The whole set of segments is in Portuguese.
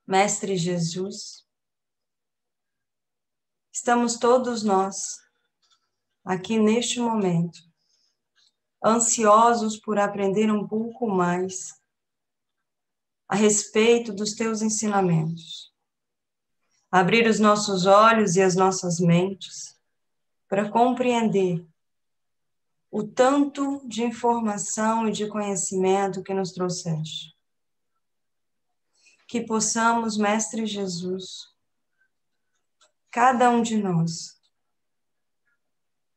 Mestre Jesus, estamos todos nós aqui neste momento, ansiosos por aprender um pouco mais a respeito dos teus ensinamentos. Abrir os nossos olhos e as nossas mentes para compreender o tanto de informação e de conhecimento que nos trouxeste. Que possamos, Mestre Jesus, cada um de nós,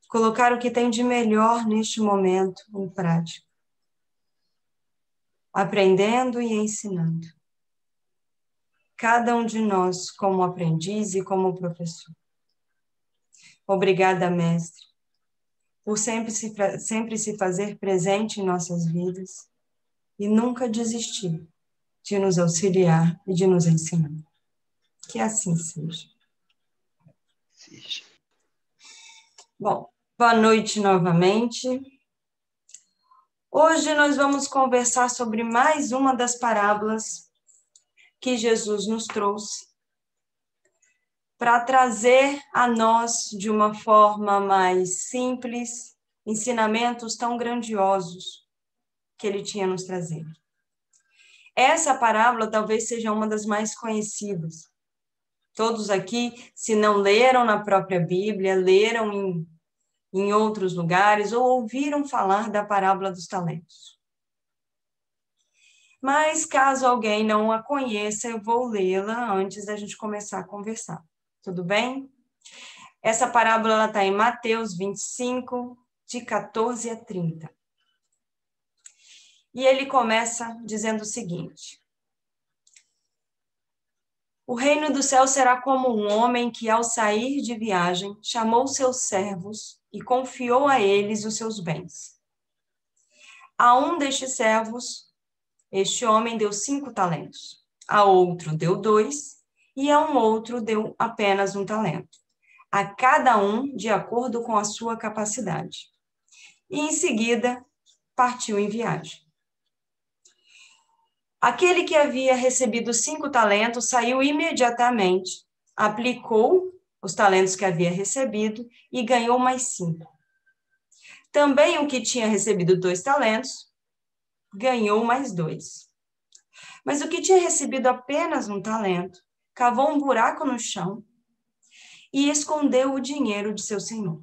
colocar o que tem de melhor neste momento em prática, aprendendo e ensinando. Cada um de nós como aprendiz e como professor. Obrigada, Mestre, por sempre se fazer presente em nossas vidas e nunca desistir de nos auxiliar e de nos ensinar. Que assim seja. Bom, boa noite novamente. Hoje nós vamos conversar sobre mais uma das parábolas que Jesus nos trouxe para trazer a nós, de uma forma mais simples, ensinamentos tão grandiosos que ele tinha nos trazer. Essa parábola talvez seja uma das mais conhecidas. Todos aqui, se não leram na própria Bíblia, leram em outros lugares ou ouviram falar da parábola dos talentos. Mas, caso alguém não a conheça, eu vou lê-la antes da gente começar a conversar. Tudo bem? Essa parábola está em Mateus 25, de 14 a 30. E ele começa dizendo o seguinte: o reino do céu será como um homem que, ao sair de viagem, chamou seus servos e confiou a eles os seus bens. A um destes servos, este homem deu 5 talentos, a outro deu 2, e a um outro deu apenas 1 talento, a cada um de acordo com a sua capacidade. E, em seguida, partiu em viagem. Aquele que havia recebido 5 talentos saiu imediatamente, aplicou os talentos que havia recebido e ganhou mais 5. Também o que tinha recebido 2 talentos ganhou mais 2. Mas o que tinha recebido apenas 1 talento cavou um buraco no chão e escondeu o dinheiro de seu senhor.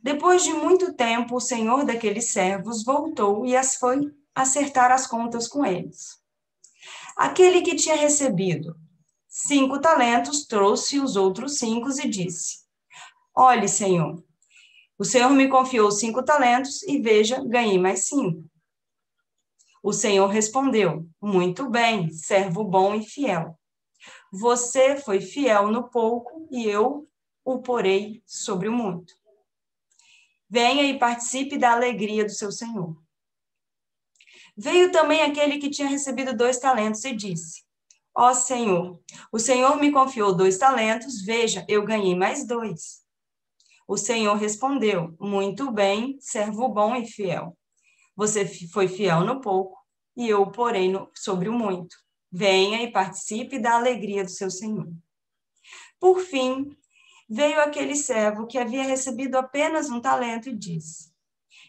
Depois de muito tempo, o senhor daqueles servos voltou e foi acertar as contas com eles. Aquele que tinha recebido 5 talentos trouxe os outros 5 e disse: olhe, senhor, o senhor me confiou 5 talentos e veja, ganhei mais 5. O senhor respondeu: muito bem, servo bom e fiel. Você foi fiel no pouco e eu o porei sobre o muito. Venha e participe da alegria do seu senhor. Veio também aquele que tinha recebido 2 talentos e disse: ó senhor, o senhor me confiou 2 talentos, veja, eu ganhei mais 2. O senhor respondeu: muito bem, servo bom e fiel. Você foi fiel no pouco e eu o porei sobre o muito. Venha e participe da alegria do seu senhor. Por fim, veio aquele servo que havia recebido apenas 1 talento e disse: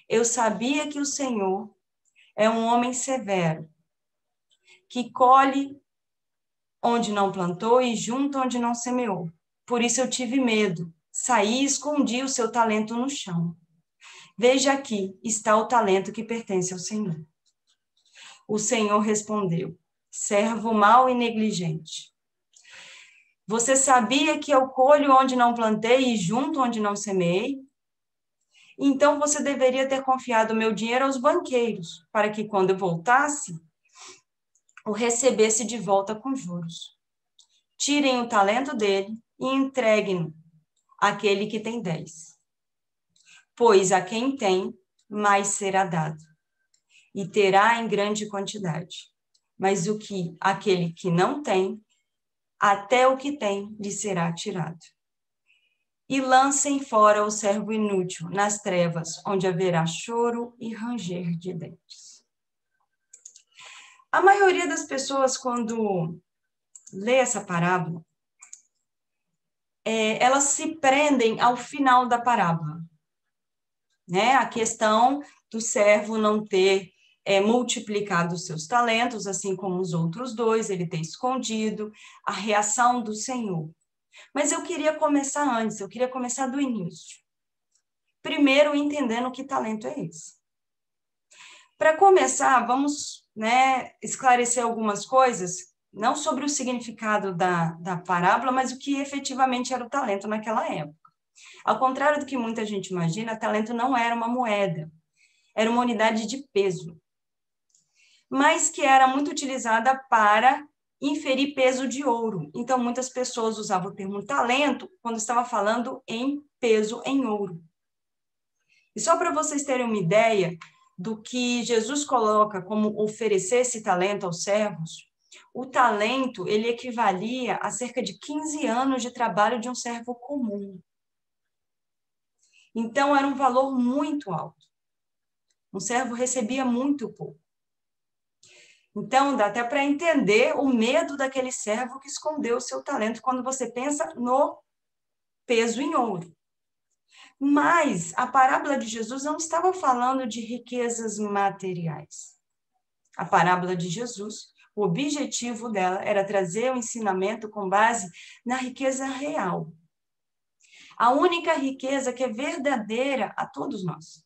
eu sabia que o senhor é um homem severo, que colhe onde não plantou e junta onde não semeou. Por isso eu tive medo, saí e escondi o seu talento no chão. Veja aqui, está o talento que pertence ao Senhor. O Senhor respondeu: servo mau e negligente. Você sabia que eu colho onde não plantei e junto onde não semeei? Então você deveria ter confiado o meu dinheiro aos banqueiros, para que quando eu voltasse, o recebesse de volta com juros. Tirem o talento dele e entreguem-no àquele que tem 10. Pois a quem tem, mais será dado, e terá em grande quantidade. Mas aquele que não tem, até o que tem lhe será tirado. E lancem fora o servo inútil nas trevas, onde haverá choro e ranger de dentes. A maioria das pessoas, quando lê essa parábola, elas se prendem ao final da parábola, né? A questão do servo não ter multiplicado os seus talentos, assim como os outros dois, ele ter escondido, a reação do Senhor. Mas eu queria começar antes, eu queria começar do início. Primeiro, entendendo que talento é esse. Para começar, vamos, né, esclarecer algumas coisas, não sobre o significado da parábola, mas o que efetivamente era o talento naquela época. Ao contrário do que muita gente imagina, talento não era uma moeda, era uma unidade de peso, mas que era muito utilizada para inferir peso de ouro. Então, muitas pessoas usavam o termo talento quando estava falando em peso em ouro. E só para vocês terem uma ideia do que Jesus coloca como oferecer esse talento aos servos, o talento, ele equivalia a cerca de 15 anos de trabalho de um servo comum. Então, era um valor muito alto. Um servo recebia muito pouco. Então, dá até para entender o medo daquele servo que escondeu o seu talento quando você pensa no peso em ouro. Mas a parábola de Jesus não estava falando de riquezas materiais. A parábola de Jesus, o objetivo dela era trazer o ensinamento com base na riqueza real. A única riqueza que é verdadeira a todos nós,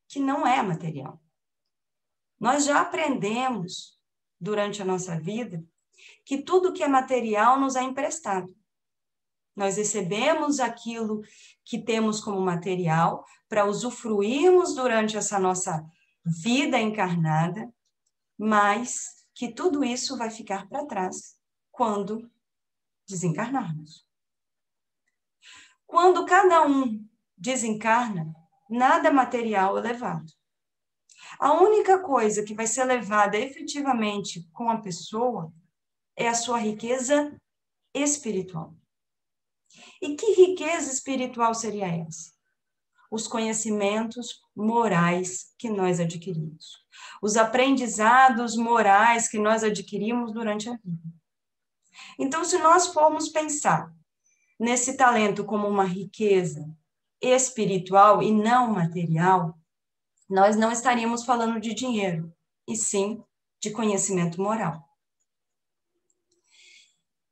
que não é material. Nós já aprendemos durante a nossa vida que tudo que é material nos é emprestado. Nós recebemos aquilo que temos como material para usufruirmos durante essa nossa vida encarnada, mas que tudo isso vai ficar para trás quando desencarnarmos. Quando cada um desencarna, nada material é levado. A única coisa que vai ser levada efetivamente com a pessoa é a sua riqueza espiritual. E que riqueza espiritual seria essa? Os conhecimentos morais que nós adquirimos. Os aprendizados morais que nós adquirimos durante a vida. Então, se nós formos pensar nesse talento como uma riqueza espiritual e não material, nós não estaríamos falando de dinheiro, e sim de conhecimento moral.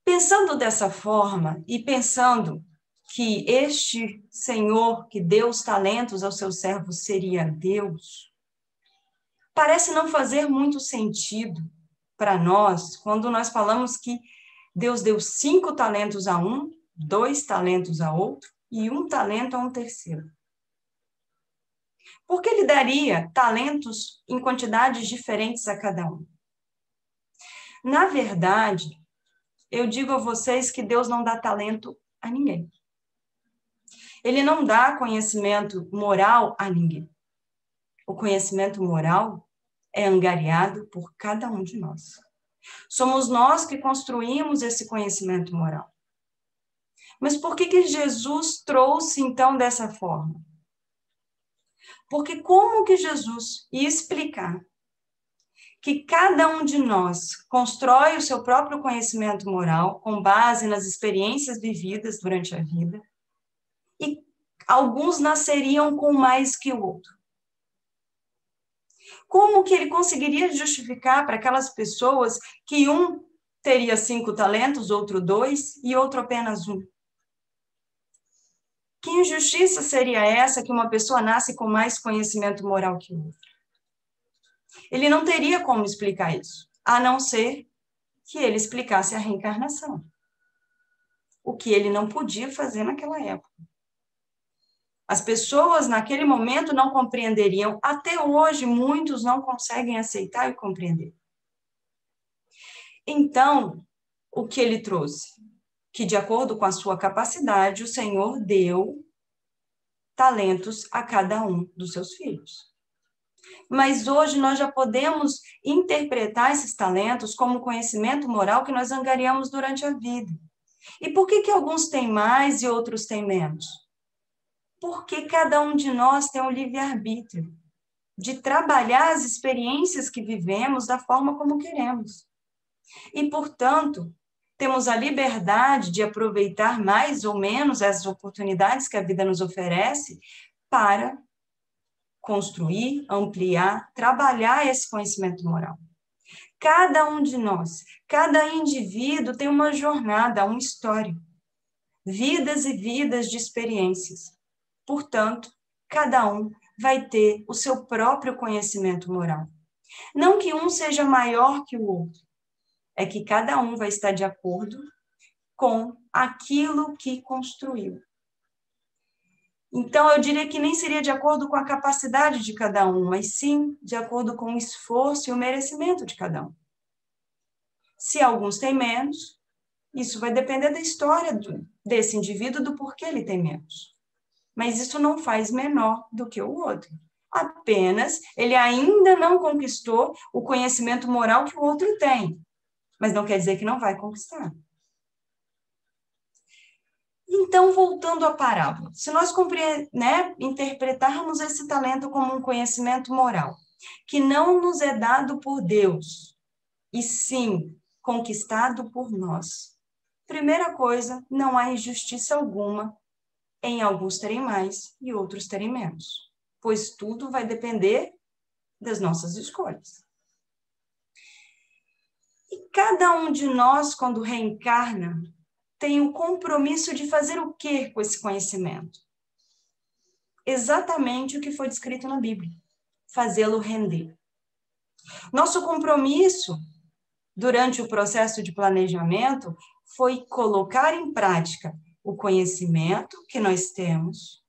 Pensando dessa forma e pensando que este Senhor que deu os talentos aos seus servos seria Deus, parece não fazer muito sentido para nós quando nós falamos que Deus deu 5 talentos a um, 2 talentos a outro e 1 talento a um terceiro. Porque ele daria talentos em quantidades diferentes a cada um. Na verdade, eu digo a vocês que Deus não dá talento a ninguém. Ele não dá conhecimento moral a ninguém. O conhecimento moral é angariado por cada um de nós. Somos nós que construímos esse conhecimento moral. Mas por que Jesus trouxe, então, dessa forma? Porque como que Jesus ia explicar que cada um de nós constrói o seu próprio conhecimento moral com base nas experiências vividas durante a vida e alguns nasceriam com mais que o outro? Como que ele conseguiria justificar para aquelas pessoas que um teria 5 talentos, outro 2 e outro apenas 1? Que injustiça seria essa que uma pessoa nasce com mais conhecimento moral que outra? Ele não teria como explicar isso, a não ser que ele explicasse a reencarnação. O que ele não podia fazer naquela época. As pessoas, naquele momento, não compreenderiam. Até hoje, muitos não conseguem aceitar e compreender. Então, o que ele trouxe? Que, de acordo com a sua capacidade, o Senhor deu talentos a cada um dos seus filhos. Mas hoje nós já podemos interpretar esses talentos como conhecimento moral que nós angariamos durante a vida. E por que alguns têm mais e outros têm menos? Porque cada um de nós tem um livre-arbítrio de trabalhar as experiências que vivemos da forma como queremos. E, portanto, temos a liberdade de aproveitar mais ou menos as oportunidades que a vida nos oferece para construir, ampliar, trabalhar esse conhecimento moral. Cada um de nós, cada indivíduo tem uma jornada, uma história, vidas e vidas de experiências. Portanto, cada um vai ter o seu próprio conhecimento moral. Não que um seja maior que o outro, é que cada um vai estar de acordo com aquilo que construiu. Então, eu diria que nem seria de acordo com a capacidade de cada um, mas sim de acordo com o esforço e o merecimento de cada um. Se alguns têm menos, isso vai depender da história desse indivíduo, do porquê ele tem menos. Mas isso não faz menor do que o outro. Apenas ele ainda não conquistou o conhecimento moral que o outro tem. Mas não quer dizer que não vai conquistar. Então, voltando à parábola, se nós interpretarmos esse talento como um conhecimento moral, que não nos é dado por Deus, e sim conquistado por nós, primeira coisa, não há injustiça alguma em alguns terem mais e outros terem menos, pois tudo vai depender das nossas escolhas. E cada um de nós, quando reencarna, tem o compromisso de fazer o quê com esse conhecimento? Exatamente o que foi descrito na Bíblia, fazê-lo render. Nosso compromisso, durante o processo de planejamento, foi colocar em prática o conhecimento que nós temos,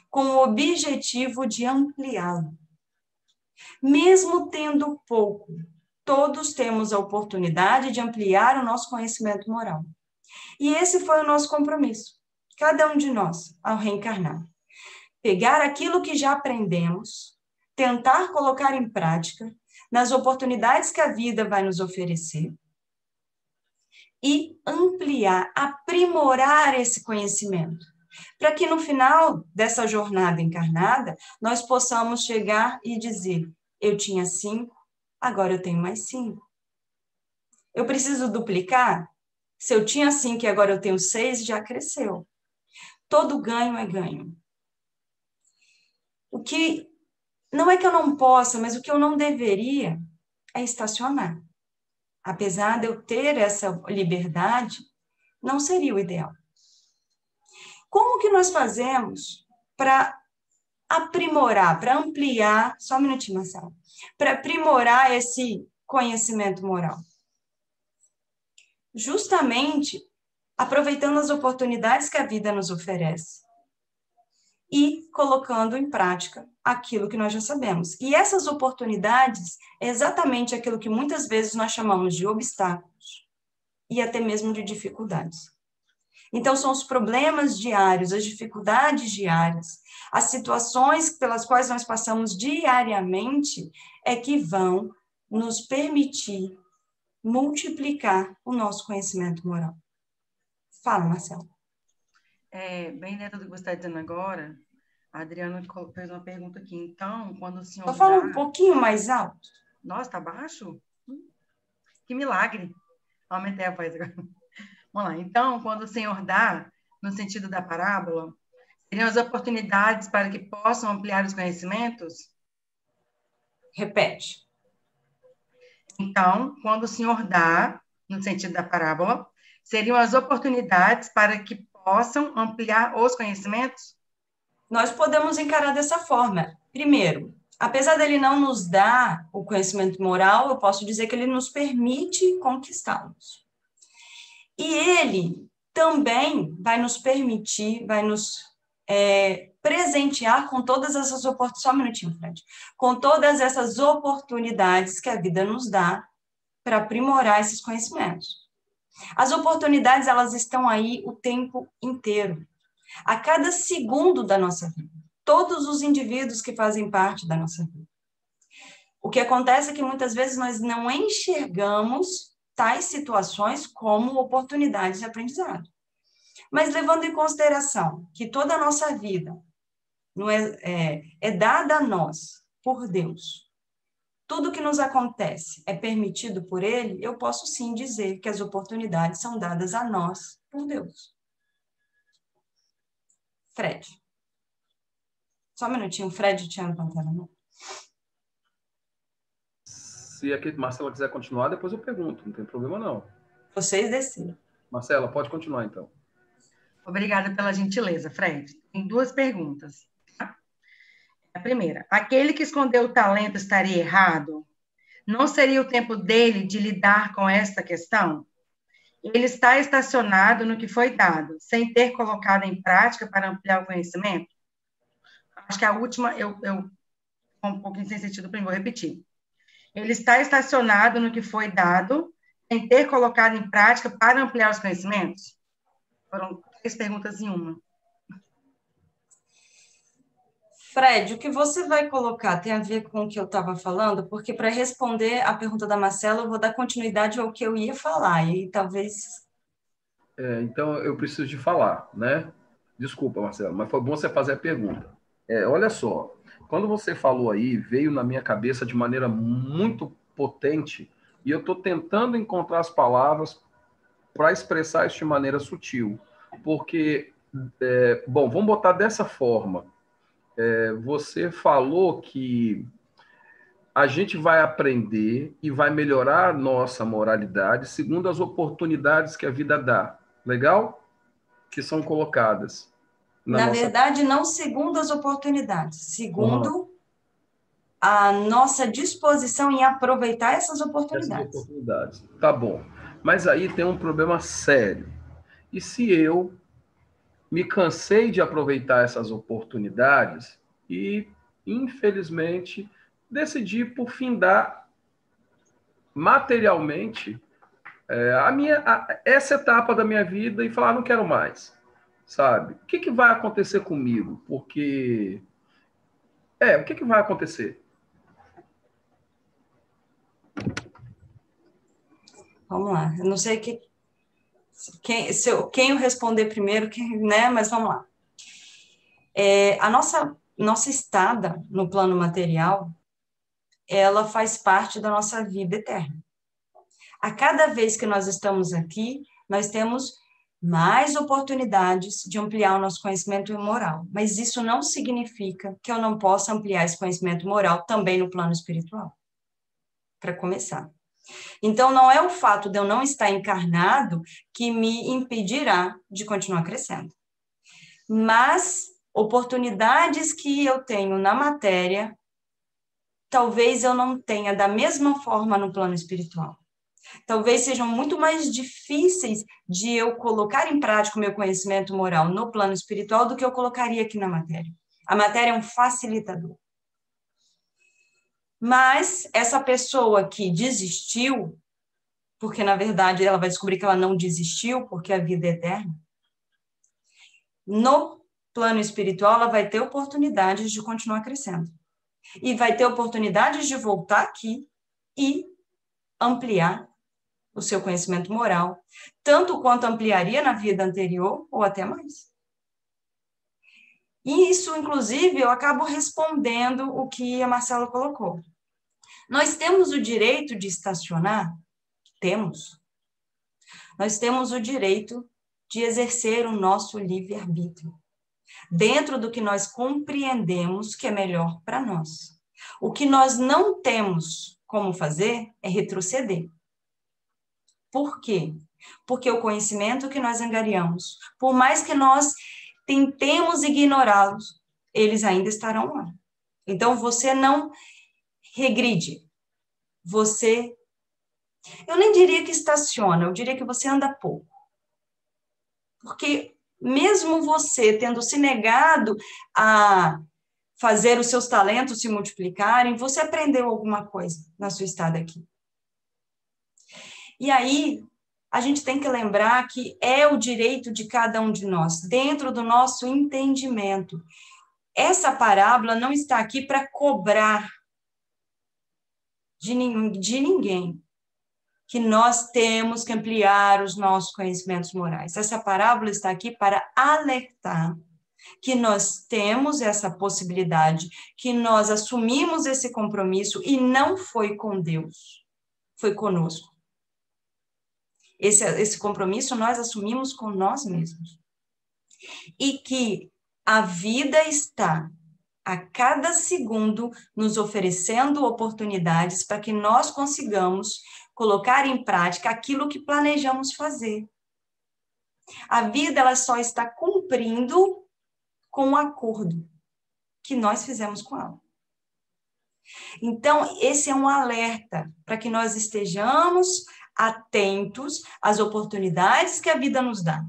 com o objetivo de ampliá-lo. Mesmo tendo pouco, todos temos a oportunidade de ampliar o nosso conhecimento moral. E esse foi o nosso compromisso, cada um de nós, ao reencarnar. Pegar aquilo que já aprendemos, tentar colocar em prática, nas oportunidades que a vida vai nos oferecer, e ampliar, aprimorar esse conhecimento, para que no final dessa jornada encarnada, nós possamos chegar e dizer, eu tinha 5, agora eu tenho mais 5. Eu preciso duplicar? Se eu tinha 5 e agora eu tenho 6, já cresceu. Todo ganho é ganho. O que não é que eu não possa, mas o que eu não deveria é estacionar. Apesar de eu ter essa liberdade, não seria o ideal. Como que nós fazemos para aprimorar, para ampliar, só um minutinho, Marcelo, para aprimorar esse conhecimento moral? Justamente aproveitando as oportunidades que a vida nos oferece e colocando em prática aquilo que nós já sabemos. E essas oportunidades é exatamente aquilo que muitas vezes nós chamamos de obstáculos e até mesmo de dificuldades. Então, são os problemas diários, as dificuldades diárias, as situações pelas quais nós passamos diariamente é que vão nos permitir multiplicar o nosso conhecimento moral. Fala, Marcelo. Bem dentro do que você está dizendo agora, a Adriana fez uma pergunta aqui. Então, quando o senhor Só fala um pouquinho mais alto. Nossa, está baixo? Que milagre! Aumentei a voz agora. Vamos lá. Então, quando o senhor dá, no sentido da parábola, seriam as oportunidades para que possam ampliar os conhecimentos? Repete. Então, quando o senhor dá, no sentido da parábola, seriam as oportunidades para que possam ampliar os conhecimentos? Nós podemos encarar dessa forma. Primeiro, apesar dele não nos dar o conhecimento moral, eu posso dizer que ele nos permite conquistá-los. E ele também vai nos permitir, vai nos presentear com todas essas oportunidades. Só um minutinho, Fred. Com todas essas oportunidades que a vida nos dá para aprimorar esses conhecimentos. As oportunidades, elas estão aí o tempo inteiro. A cada segundo da nossa vida. Todos os indivíduos que fazem parte da nossa vida. O que acontece é que muitas vezes nós não enxergamos tais situações como oportunidades de aprendizado. Mas levando em consideração que toda a nossa vida não é dada a nós por Deus, tudo que nos acontece é permitido por ele, eu posso sim dizer que as oportunidades são dadas a nós por Deus. Fred. Só um minutinho, o Fred tinha levantado a mão. Se a Marcela quiser continuar, depois eu pergunto, não tem problema não. Vocês decidem. Marcela, pode continuar então. Obrigada pela gentileza, Fred. Tem 2 perguntas. A primeira, aquele que escondeu o talento estaria errado? Não seria o tempo dele de lidar com esta questão? Ele está estacionado no que foi dado, sem ter colocado em prática para ampliar o conhecimento? Acho que a última, eu um pouquinho sem sentido, vou repetir. Ele está estacionado no que foi dado, sem ter colocado em prática para ampliar os conhecimentos? Foram 3 perguntas em uma. Fred, o que você vai colocar tem a ver com o que eu estava falando? Porque para responder a pergunta da Marcela, eu vou dar continuidade ao que eu ia falar, e talvez... Então, eu preciso de falar, né? Desculpa, Marcela, mas foi bom você fazer a pergunta. Olha só, quando você falou aí, veio na minha cabeça de maneira muito potente, e eu estou tentando encontrar as palavras para expressar isso de maneira sutil. Porque, bom, vamos botar dessa forma. Você falou que a gente vai aprender e vai melhorar a nossa moralidade segundo as oportunidades que a vida dá. Legal? Que são colocadas. Na verdade, não segundo as oportunidades, segundo a nossa disposição em aproveitar essas oportunidades. Tá bom. Mas aí tem um problema sério. E se eu me cansei de aproveitar essas oportunidades e, infelizmente, decidi por findar materialmente essa etapa da minha vida e falar, não quero mais, sabe? O que vai acontecer comigo? Porque... o que vai acontecer? Vamos lá. Eu não sei quem eu responder primeiro, né? Mas vamos lá. A nossa estada no plano material, ela faz parte da nossa vida eterna. A cada vez que nós estamos aqui, nós temos mais oportunidades de ampliar o nosso conhecimento moral. Mas isso não significa que eu não possa ampliar esse conhecimento moral também no plano espiritual. Para começar. Então, não é o fato de eu não estar encarnado que me impedirá de continuar crescendo. Mas oportunidades que eu tenho na matéria, talvez eu não tenha da mesma forma no plano espiritual. Talvez sejam muito mais difíceis de eu colocar em prática o meu conhecimento moral no plano espiritual do que eu colocaria aqui na matéria. A matéria é um facilitador. Mas essa pessoa que desistiu, porque na verdade ela vai descobrir que ela não desistiu, porque a vida é eterna, no plano espiritual ela vai ter oportunidades de continuar crescendo. E vai ter oportunidades de voltar aqui e ampliar o seu conhecimento moral, tanto quanto ampliaria na vida anterior ou até mais. E isso, inclusive, eu acabo respondendo o que a Marcela colocou. Nós temos o direito de estacionar? Temos. Nós temos o direito de exercer o nosso livre-arbítrio, dentro do que nós compreendemos que é melhor para nós. O que nós não temos como fazer é retroceder. Por quê? Porque o conhecimento que nós angariamos, por mais que nós tentemos ignorá-los, eles ainda estarão lá. Então, você não regride. Eu nem diria que estaciona, eu diria que você anda pouco. Porque mesmo você tendo se negado a fazer os seus talentos se multiplicarem, você aprendeu alguma coisa na sua estada aqui. E aí, a gente tem que lembrar que é o direito de cada um de nós, dentro do nosso entendimento. Essa parábola não está aqui para cobrar de ninguém que nós temos que ampliar os nossos conhecimentos morais. Essa parábola está aqui para alertar que nós temos essa possibilidade, que nós assumimos esse compromisso e não foi com Deus, foi conosco. Esse compromisso nós assumimos com nós mesmos. E que a vida está, a cada segundo, nos oferecendo oportunidades para que nós consigamos colocar em prática aquilo que planejamos fazer. A vida, ela só está cumprindo com o acordo que nós fizemos com ela. Então, esse é um alerta para que nós estejamos atentos às oportunidades que a vida nos dá.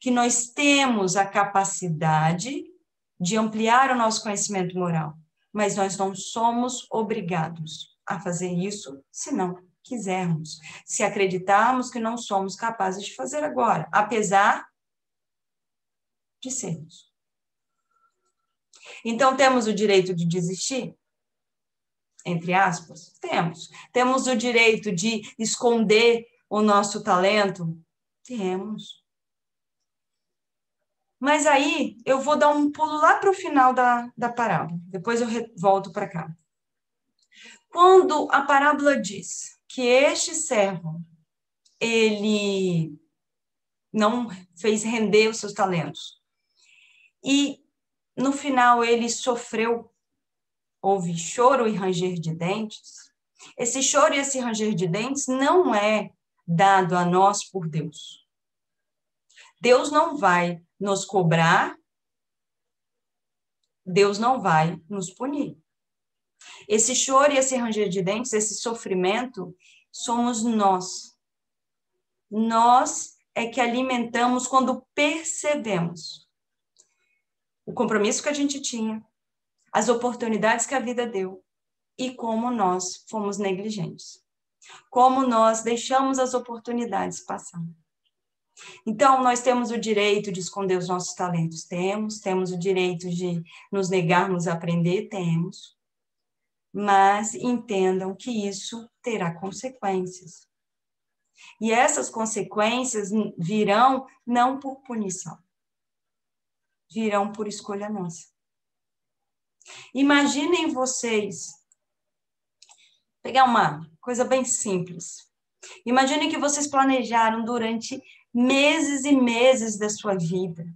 Que nós temos a capacidade de ampliar o nosso conhecimento moral, mas nós não somos obrigados a fazer isso se não quisermos, se acreditarmos que não somos capazes de fazer agora, apesar de sermos. Então, temos o direito de desistir? Entre aspas, temos. Temos o direito de esconder o nosso talento? Temos. Mas aí, eu vou dar um pulo lá para o final da parábola. Depois eu volto para cá. Quando a parábola diz que este servo, ele não fez render os seus talentos, e no final ele sofreu, houve choro e ranger de dentes, esse choro e esse ranger de dentes não é dado a nós por Deus. Deus não vai nos cobrar, Deus não vai nos punir. Esse choro e esse ranger de dentes, esse sofrimento, somos nós. Nós é que alimentamos quando percebemos o compromisso que a gente tinha, as oportunidades que a vida deu e como nós fomos negligentes. Como nós deixamos as oportunidades passar. Então, nós temos o direito de esconder os nossos talentos? Temos o direito de nos negarmos a aprender? Temos. Mas entendam que isso terá consequências. E essas consequências virão não por punição, virão por escolha nossa. Imaginem vocês, pegar uma coisa bem simples. Imaginem que vocês planejaram durante meses e meses da sua vida.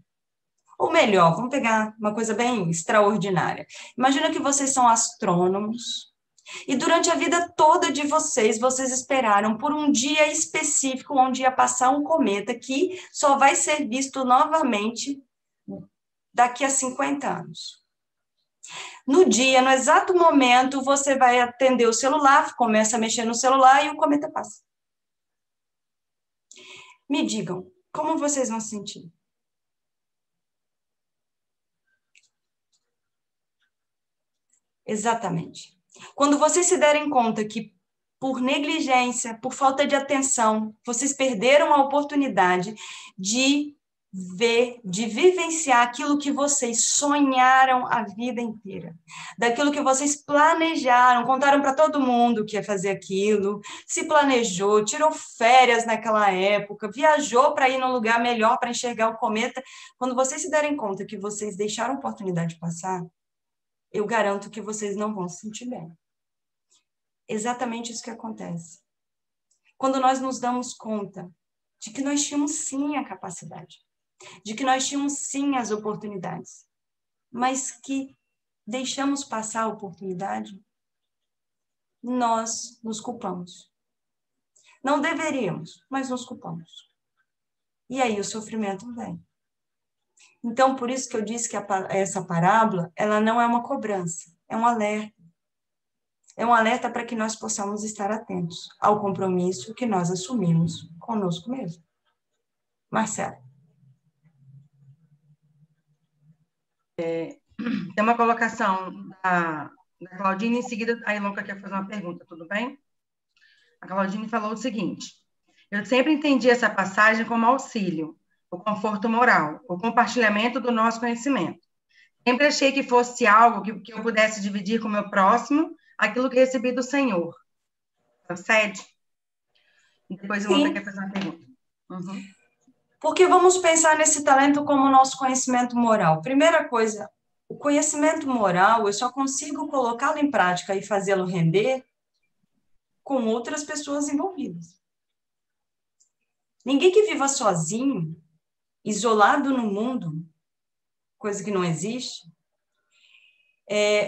Ou melhor, vamos pegar uma coisa bem extraordinária. Imagina que vocês são astrônomos e durante a vida toda de vocês, vocês esperaram por um dia específico onde ia passar um cometa que só vai ser visto novamente daqui a 50 anos. No dia, no exato momento, você vai atender o celular, começa a mexer no celular e o cometa passa. Me digam, como vocês vão se sentir? Exatamente. Quando vocês se derem conta que, por negligência, por falta de atenção, vocês perderam a oportunidade de ver, de vivenciar aquilo que vocês sonharam a vida inteira, daquilo que vocês planejaram, contaram para todo mundo que ia fazer aquilo, se planejou, tirou férias naquela época, viajou para ir num lugar melhor para enxergar o cometa. Quando vocês se derem conta que vocês deixaram a oportunidade passar, eu garanto que vocês não vão se sentir bem. Exatamente isso que acontece. Quando nós nos damos conta de que nós tínhamos sim a capacidade, de que nós tínhamos sim as oportunidades, mas que deixamos passar a oportunidade, nós nos culpamos. Não deveríamos, mas nos culpamos. E aí o sofrimento vem. Então, por isso que eu disse que essa parábola, ela não é uma cobrança, é um alerta. É um alerta para que nós possamos estar atentos ao compromisso que nós assumimos conosco mesmo. Marcelo. Tem uma colocação da Claudine, em seguida a Ilonka quer fazer uma pergunta, tudo bem? A Claudine falou o seguinte: eu sempre entendi essa passagem como auxílio, o conforto moral, o compartilhamento do nosso conhecimento. Sempre achei que fosse algo que eu pudesse dividir com o meu próximo, aquilo que recebi do Senhor. Procede? E depois o Ilonka quer fazer uma pergunta. Uhum. Porque vamos pensar nesse talento como nosso conhecimento moral. Primeira coisa, o conhecimento moral, eu só consigo colocá-lo em prática e fazê-lo render com outras pessoas envolvidas. Ninguém que viva sozinho, isolado no mundo, coisa que não existe,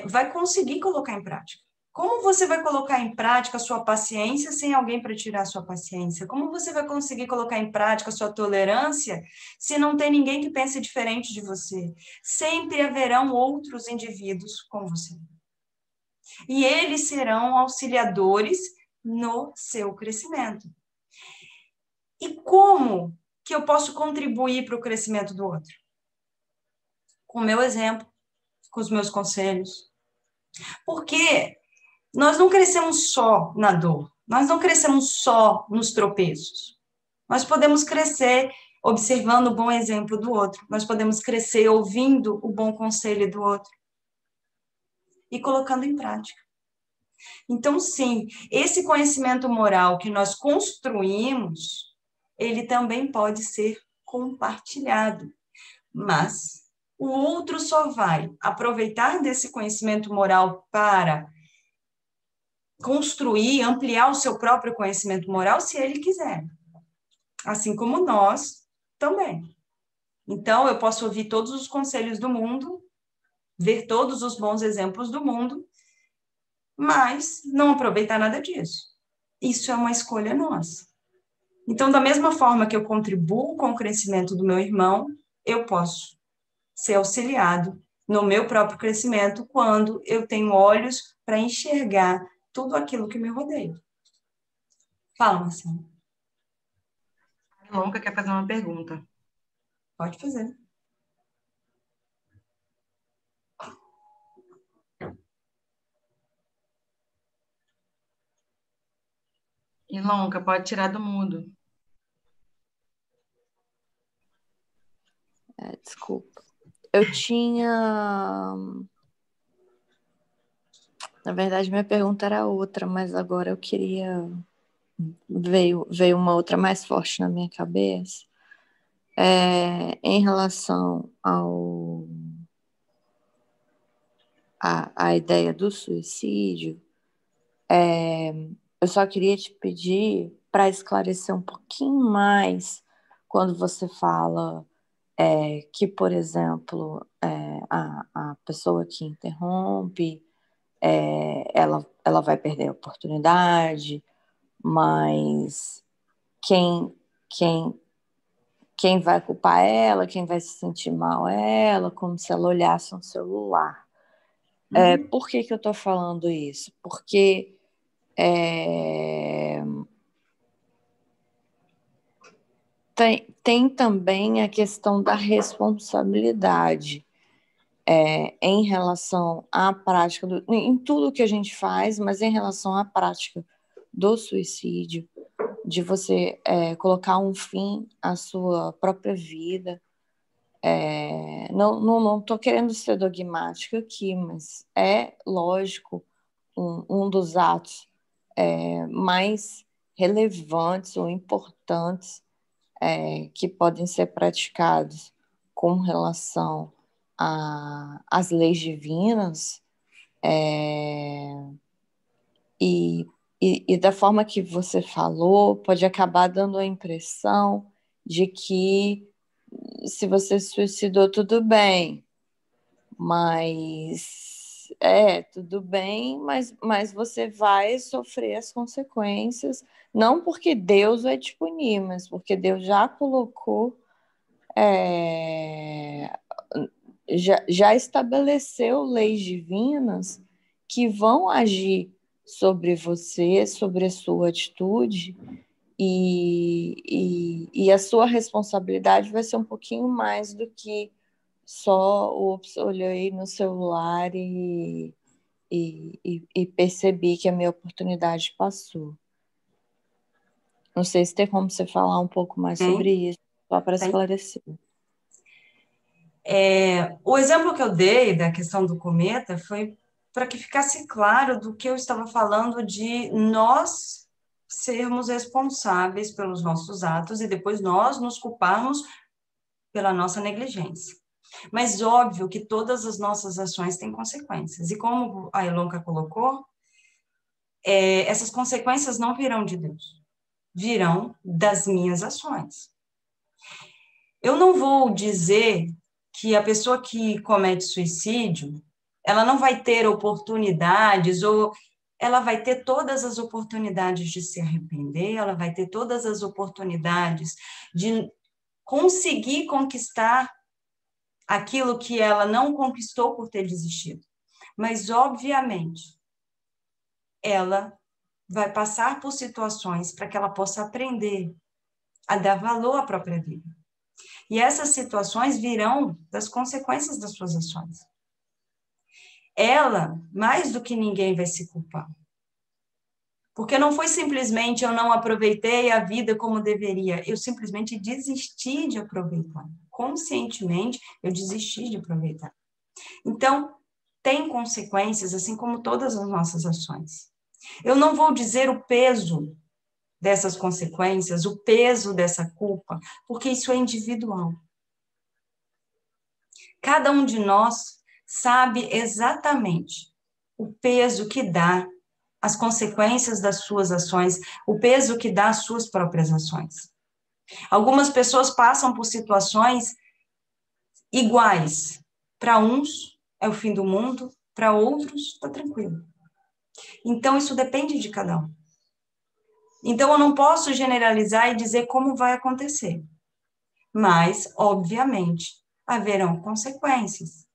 vai conseguir colocar em prática. Como você vai colocar em prática a sua paciência sem alguém para tirar a sua paciência? Como você vai conseguir colocar em prática a sua tolerância se não tem ninguém que pense diferente de você? Sempre haverão outros indivíduos com você. E eles serão auxiliadores no seu crescimento. E como que eu posso contribuir para o crescimento do outro? Com o meu exemplo, com os meus conselhos. Porque nós não crescemos só na dor, nós não crescemos só nos tropeços. Nós podemos crescer observando o bom exemplo do outro, nós podemos crescer ouvindo o bom conselho do outro e colocando em prática. Então, sim, esse conhecimento moral que nós construímos, ele também pode ser compartilhado, mas o outro só vai aproveitar desse conhecimento moral para construir, ampliar o seu próprio conhecimento moral, se ele quiser. Assim como nós também. Então, eu posso ouvir todos os conselhos do mundo, ver todos os bons exemplos do mundo, mas não aproveitar nada disso. Isso é uma escolha nossa. Então, da mesma forma que eu contribuo com o crescimento do meu irmão, eu posso ser auxiliado no meu próprio crescimento quando eu tenho olhos para enxergar tudo aquilo que me rodeia. Fala, Marcelo. A Ilonka quer fazer uma pergunta. Pode fazer. Ilonka, pode tirar do mudo. Desculpa. Eu tinha... Na verdade, minha pergunta era outra, mas agora eu queria... Veio uma outra mais forte na minha cabeça. Em relação à ideia do suicídio, eu só queria te pedir para esclarecer um pouquinho mais quando você fala que, por exemplo, a pessoa que interrompe, ela vai perder a oportunidade, mas quem vai culpar ela, quem vai se sentir mal é ela, como se ela olhasse um celular. Por que eu estou falando isso? Porque tem também a questão da responsabilidade em relação à prática, em tudo que a gente faz, mas em relação à prática do suicídio, de você colocar um fim à sua própria vida. Não estou querendo ser dogmática aqui, mas é lógico um dos atos mais relevantes ou importantes que podem ser praticados com relação às leis divinas, e da forma que você falou, pode acabar dando a impressão de que se você se suicidou, tudo bem, mas tudo bem, mas você vai sofrer as consequências, não porque Deus vai te punir, mas porque Deus já colocou, já estabeleceu leis divinas que vão agir sobre você, sobre a sua atitude, e a sua responsabilidade vai ser um pouquinho mais do que só olhei no celular e percebi que a minha oportunidade passou. Não sei se tem como você falar um pouco mais sobre isso, só para esclarecer. O exemplo que eu dei da questão do cometa foi para que ficasse claro do que eu estava falando de nós sermos responsáveis pelos nossos atos e depois nós nos culparmos pela nossa negligência. Mas óbvio que todas as nossas ações têm consequências. E como a Ilonka colocou, essas consequências não virão de Deus, virão das minhas ações. Eu não vou dizer que a pessoa que comete suicídio, ela não vai ter oportunidades, ou ela vai ter todas as oportunidades de se arrepender, ela vai ter todas as oportunidades de conseguir conquistar aquilo que ela não conquistou por ter desistido. Mas, obviamente, ela vai passar por situações para que ela possa aprender a dar valor à própria vida. E essas situações virão das consequências das suas ações. Ela, mais do que ninguém, vai se culpar. Porque não foi simplesmente eu não aproveitei a vida como deveria, eu simplesmente desisti de aproveitar. Conscientemente, eu desisti de aproveitar. Então, tem consequências, assim como todas as nossas ações. Eu não vou dizer o peso dessas consequências, o peso dessa culpa, porque isso é individual. Cada um de nós sabe exatamente o peso que dá as consequências das suas ações, o peso que dá as suas próprias ações. Algumas pessoas passam por situações iguais. Para uns é o fim do mundo, para outros está tranquilo. Então, isso depende de cada um. Então, eu não posso generalizar e dizer como vai acontecer. Mas, obviamente, haverão consequências.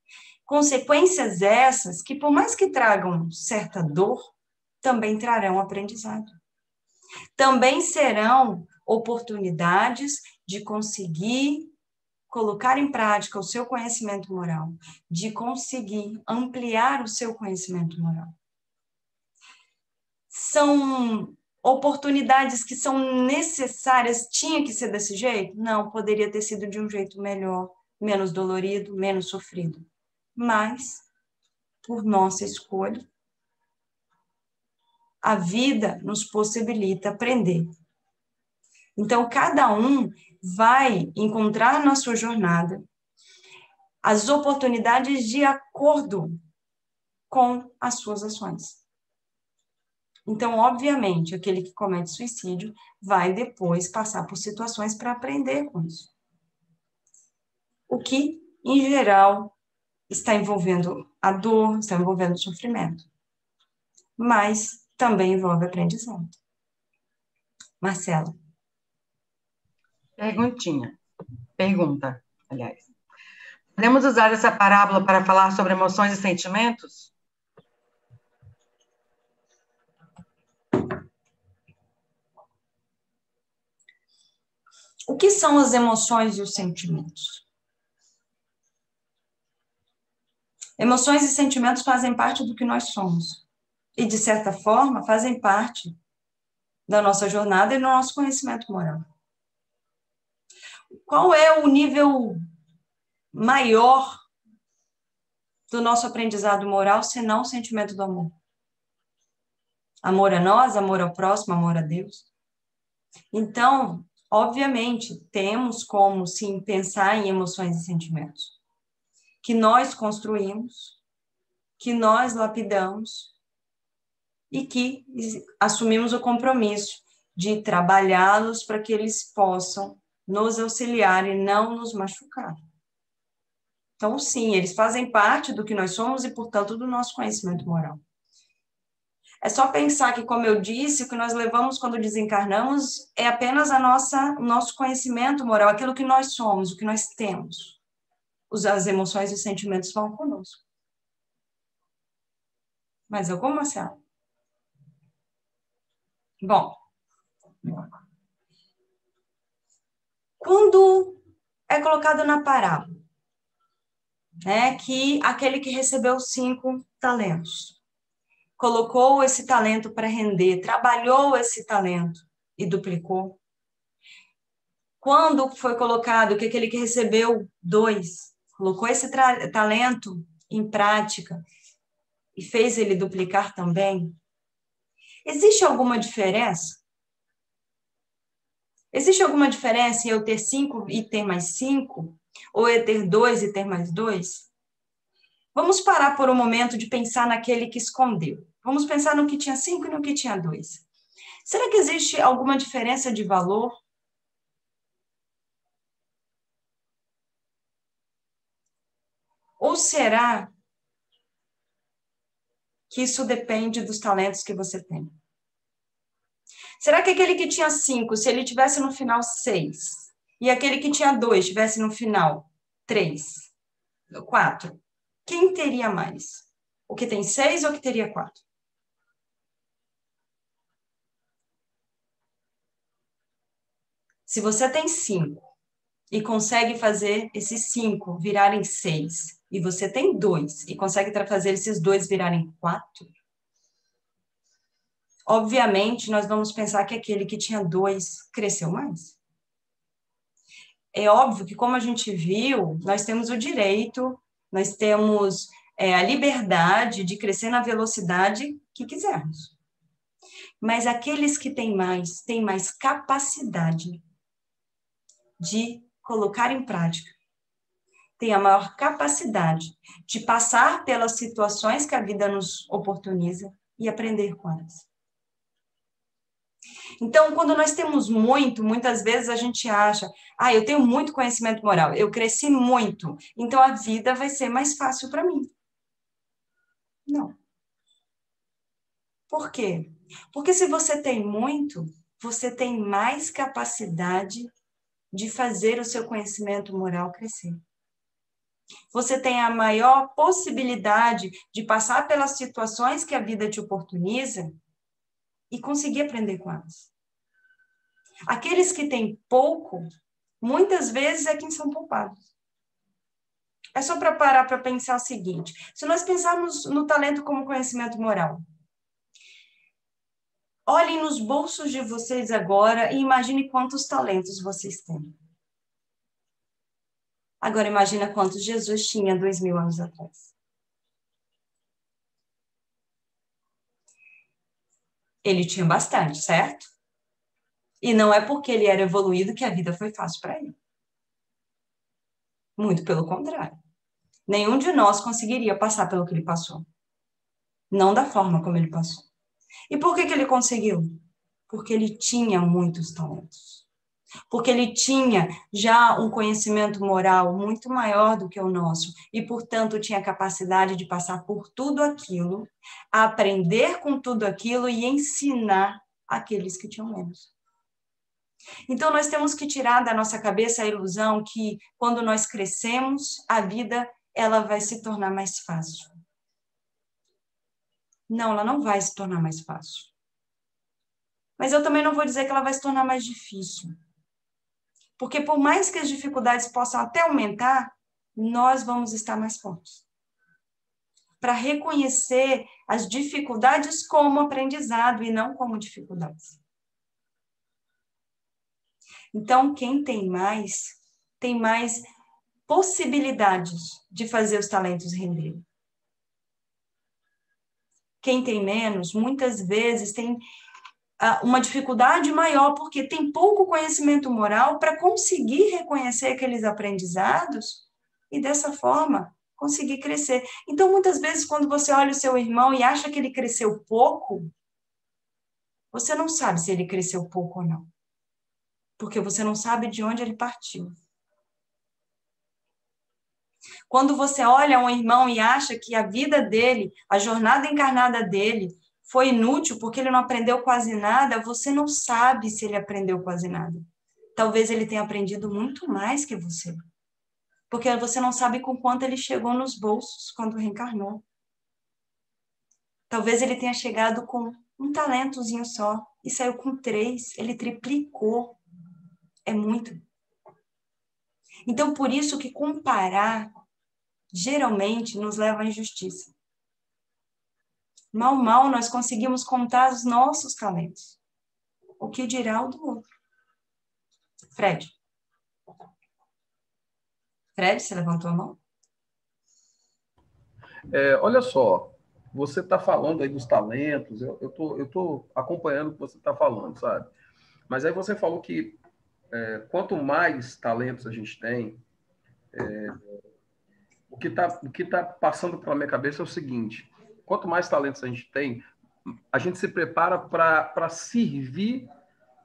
Consequências essas que, por mais que tragam certa dor, também trarão aprendizado. Também serão oportunidades de conseguir colocar em prática o seu conhecimento moral, de conseguir ampliar o seu conhecimento moral. São oportunidades que são necessárias, tinha que ser desse jeito? Não, poderia ter sido de um jeito melhor, menos dolorido, menos sofrido. Mas, por nossa escolha, a vida nos possibilita aprender. Então, cada um vai encontrar na sua jornada as oportunidades de acordo com as suas ações. Então, obviamente, aquele que comete suicídio vai depois passar por situações para aprender com isso. O que, em geral, está envolvendo a dor, está envolvendo o sofrimento. Mas também envolve aprendizado. Marcela. Pergunta, aliás. Podemos usar essa parábola para falar sobre emoções e sentimentos? O que são as emoções e os sentimentos? Emoções e sentimentos fazem parte do que nós somos. E, de certa forma, fazem parte da nossa jornada e do nosso conhecimento moral. Qual é o nível maior do nosso aprendizado moral, senão o sentimento do amor? Amor a nós, amor ao próximo, amor a Deus. Então, obviamente, temos como, sim, pensar em emoções e sentimentos que nós construímos, que nós lapidamos e que assumimos o compromisso de trabalhá-los para que eles possam nos auxiliar e não nos machucar. Então, sim, eles fazem parte do que nós somos e, portanto, do nosso conhecimento moral. É só pensar que, como eu disse, o que nós levamos quando desencarnamos é apenas o nosso conhecimento moral, aquilo que nós somos, o que nós temos. As emoções e os sentimentos vão conosco. Mas alguma, Marcelo? Bom, quando é colocado na parábola, que aquele que recebeu 5 talentos, colocou esse talento para render, trabalhou esse talento e duplicou. Quando foi colocado que aquele que recebeu 2, colocou esse talento em prática e fez ele duplicar também, existe alguma diferença Existe alguma diferença em eu ter 5 e ter mais 5? Ou eu ter 2 e ter mais 2? Vamos parar por um momento de pensar naquele que escondeu. Vamos pensar no que tinha 5 e no que tinha 2. Será que existe alguma diferença de valor? Ou será que isso depende dos talentos que você tem? Será que aquele que tinha 5, se ele tivesse no final 6, e aquele que tinha 2 tivesse no final 3, 4, quem teria mais? O que tem 6 ou o que teria 4? Se você tem 5 e consegue fazer esses 5 virarem 6, e você tem 2 e consegue fazer esses 2 virarem 4, obviamente nós vamos pensar que aquele que tinha 2 cresceu mais. É óbvio que, como a gente viu, nós temos o direito, nós temos a liberdade de crescer na velocidade que quisermos. Mas aqueles que têm mais capacidade de colocar em prática, têm a maior capacidade de passar pelas situações que a vida nos oportuniza e aprender com elas. Então, quando nós temos muitas vezes a gente acha, eu tenho muito conhecimento moral, eu cresci muito, então a vida vai ser mais fácil para mim. Não. Por quê? Porque se você tem muito, você tem mais capacidade de fazer o seu conhecimento moral crescer. Você tem a maior possibilidade de passar pelas situações que a vida te oportuniza e conseguir aprender com elas. Aqueles que têm pouco, muitas vezes é quem são poupados. É só para parar para pensar o seguinte: se nós pensarmos no talento como conhecimento moral, olhem nos bolsos de vocês agora e imagine quantos talentos vocês têm. Agora imagina quantos Jesus tinha 2000 anos atrás. Ele tinha bastante, certo? E não é porque ele era evoluído que a vida foi fácil para ele. Muito pelo contrário. Nenhum de nós conseguiria passar pelo que ele passou. Não da forma como ele passou. E por que ele conseguiu? Porque ele tinha muitos talentos. Porque ele tinha já um conhecimento moral muito maior do que o nosso e, portanto, tinha capacidade de passar por tudo aquilo, aprender com tudo aquilo e ensinar aqueles que tinham menos. Então, nós temos que tirar da nossa cabeça a ilusão que, quando nós crescemos, a vida ela vai se tornar mais fácil. Não, ela não vai se tornar mais fácil. Mas eu também não vou dizer que ela vai se tornar mais difícil. Porque por mais que as dificuldades possam até aumentar, nós vamos estar mais fortes. Para reconhecer as dificuldades como aprendizado e não como dificuldades. Então, quem tem mais possibilidades de fazer os talentos renderem. Quem tem menos, muitas vezes tem uma dificuldade maior, porque tem pouco conhecimento moral para conseguir reconhecer aqueles aprendizados e, dessa forma, conseguir crescer. Então, muitas vezes, quando você olha o seu irmão e acha que ele cresceu pouco, você não sabe se ele cresceu pouco ou não, porque você não sabe de onde ele partiu. Quando você olha um irmão e acha que a vida dele, a jornada encarnada dele, foi inútil porque ele não aprendeu quase nada, você não sabe se ele aprendeu quase nada. Talvez ele tenha aprendido muito mais que você. Porque você não sabe com quanto ele chegou nos bolsos quando reencarnou. Talvez ele tenha chegado com um talentozinho só e saiu com 3. Ele triplicou. É muito. Então, por isso que comparar geralmente nos leva à injustiça. Mal nós conseguimos contar os nossos talentos. O que dirá o do outro? Fred, você levantou a mão? Olha só, você está falando aí dos talentos, eu tô acompanhando o que você está falando, sabe? Mas aí você falou que quanto mais talentos a gente tem, o que tá passando pela minha cabeça é o seguinte: quanto mais talentos a gente tem, a gente se prepara para servir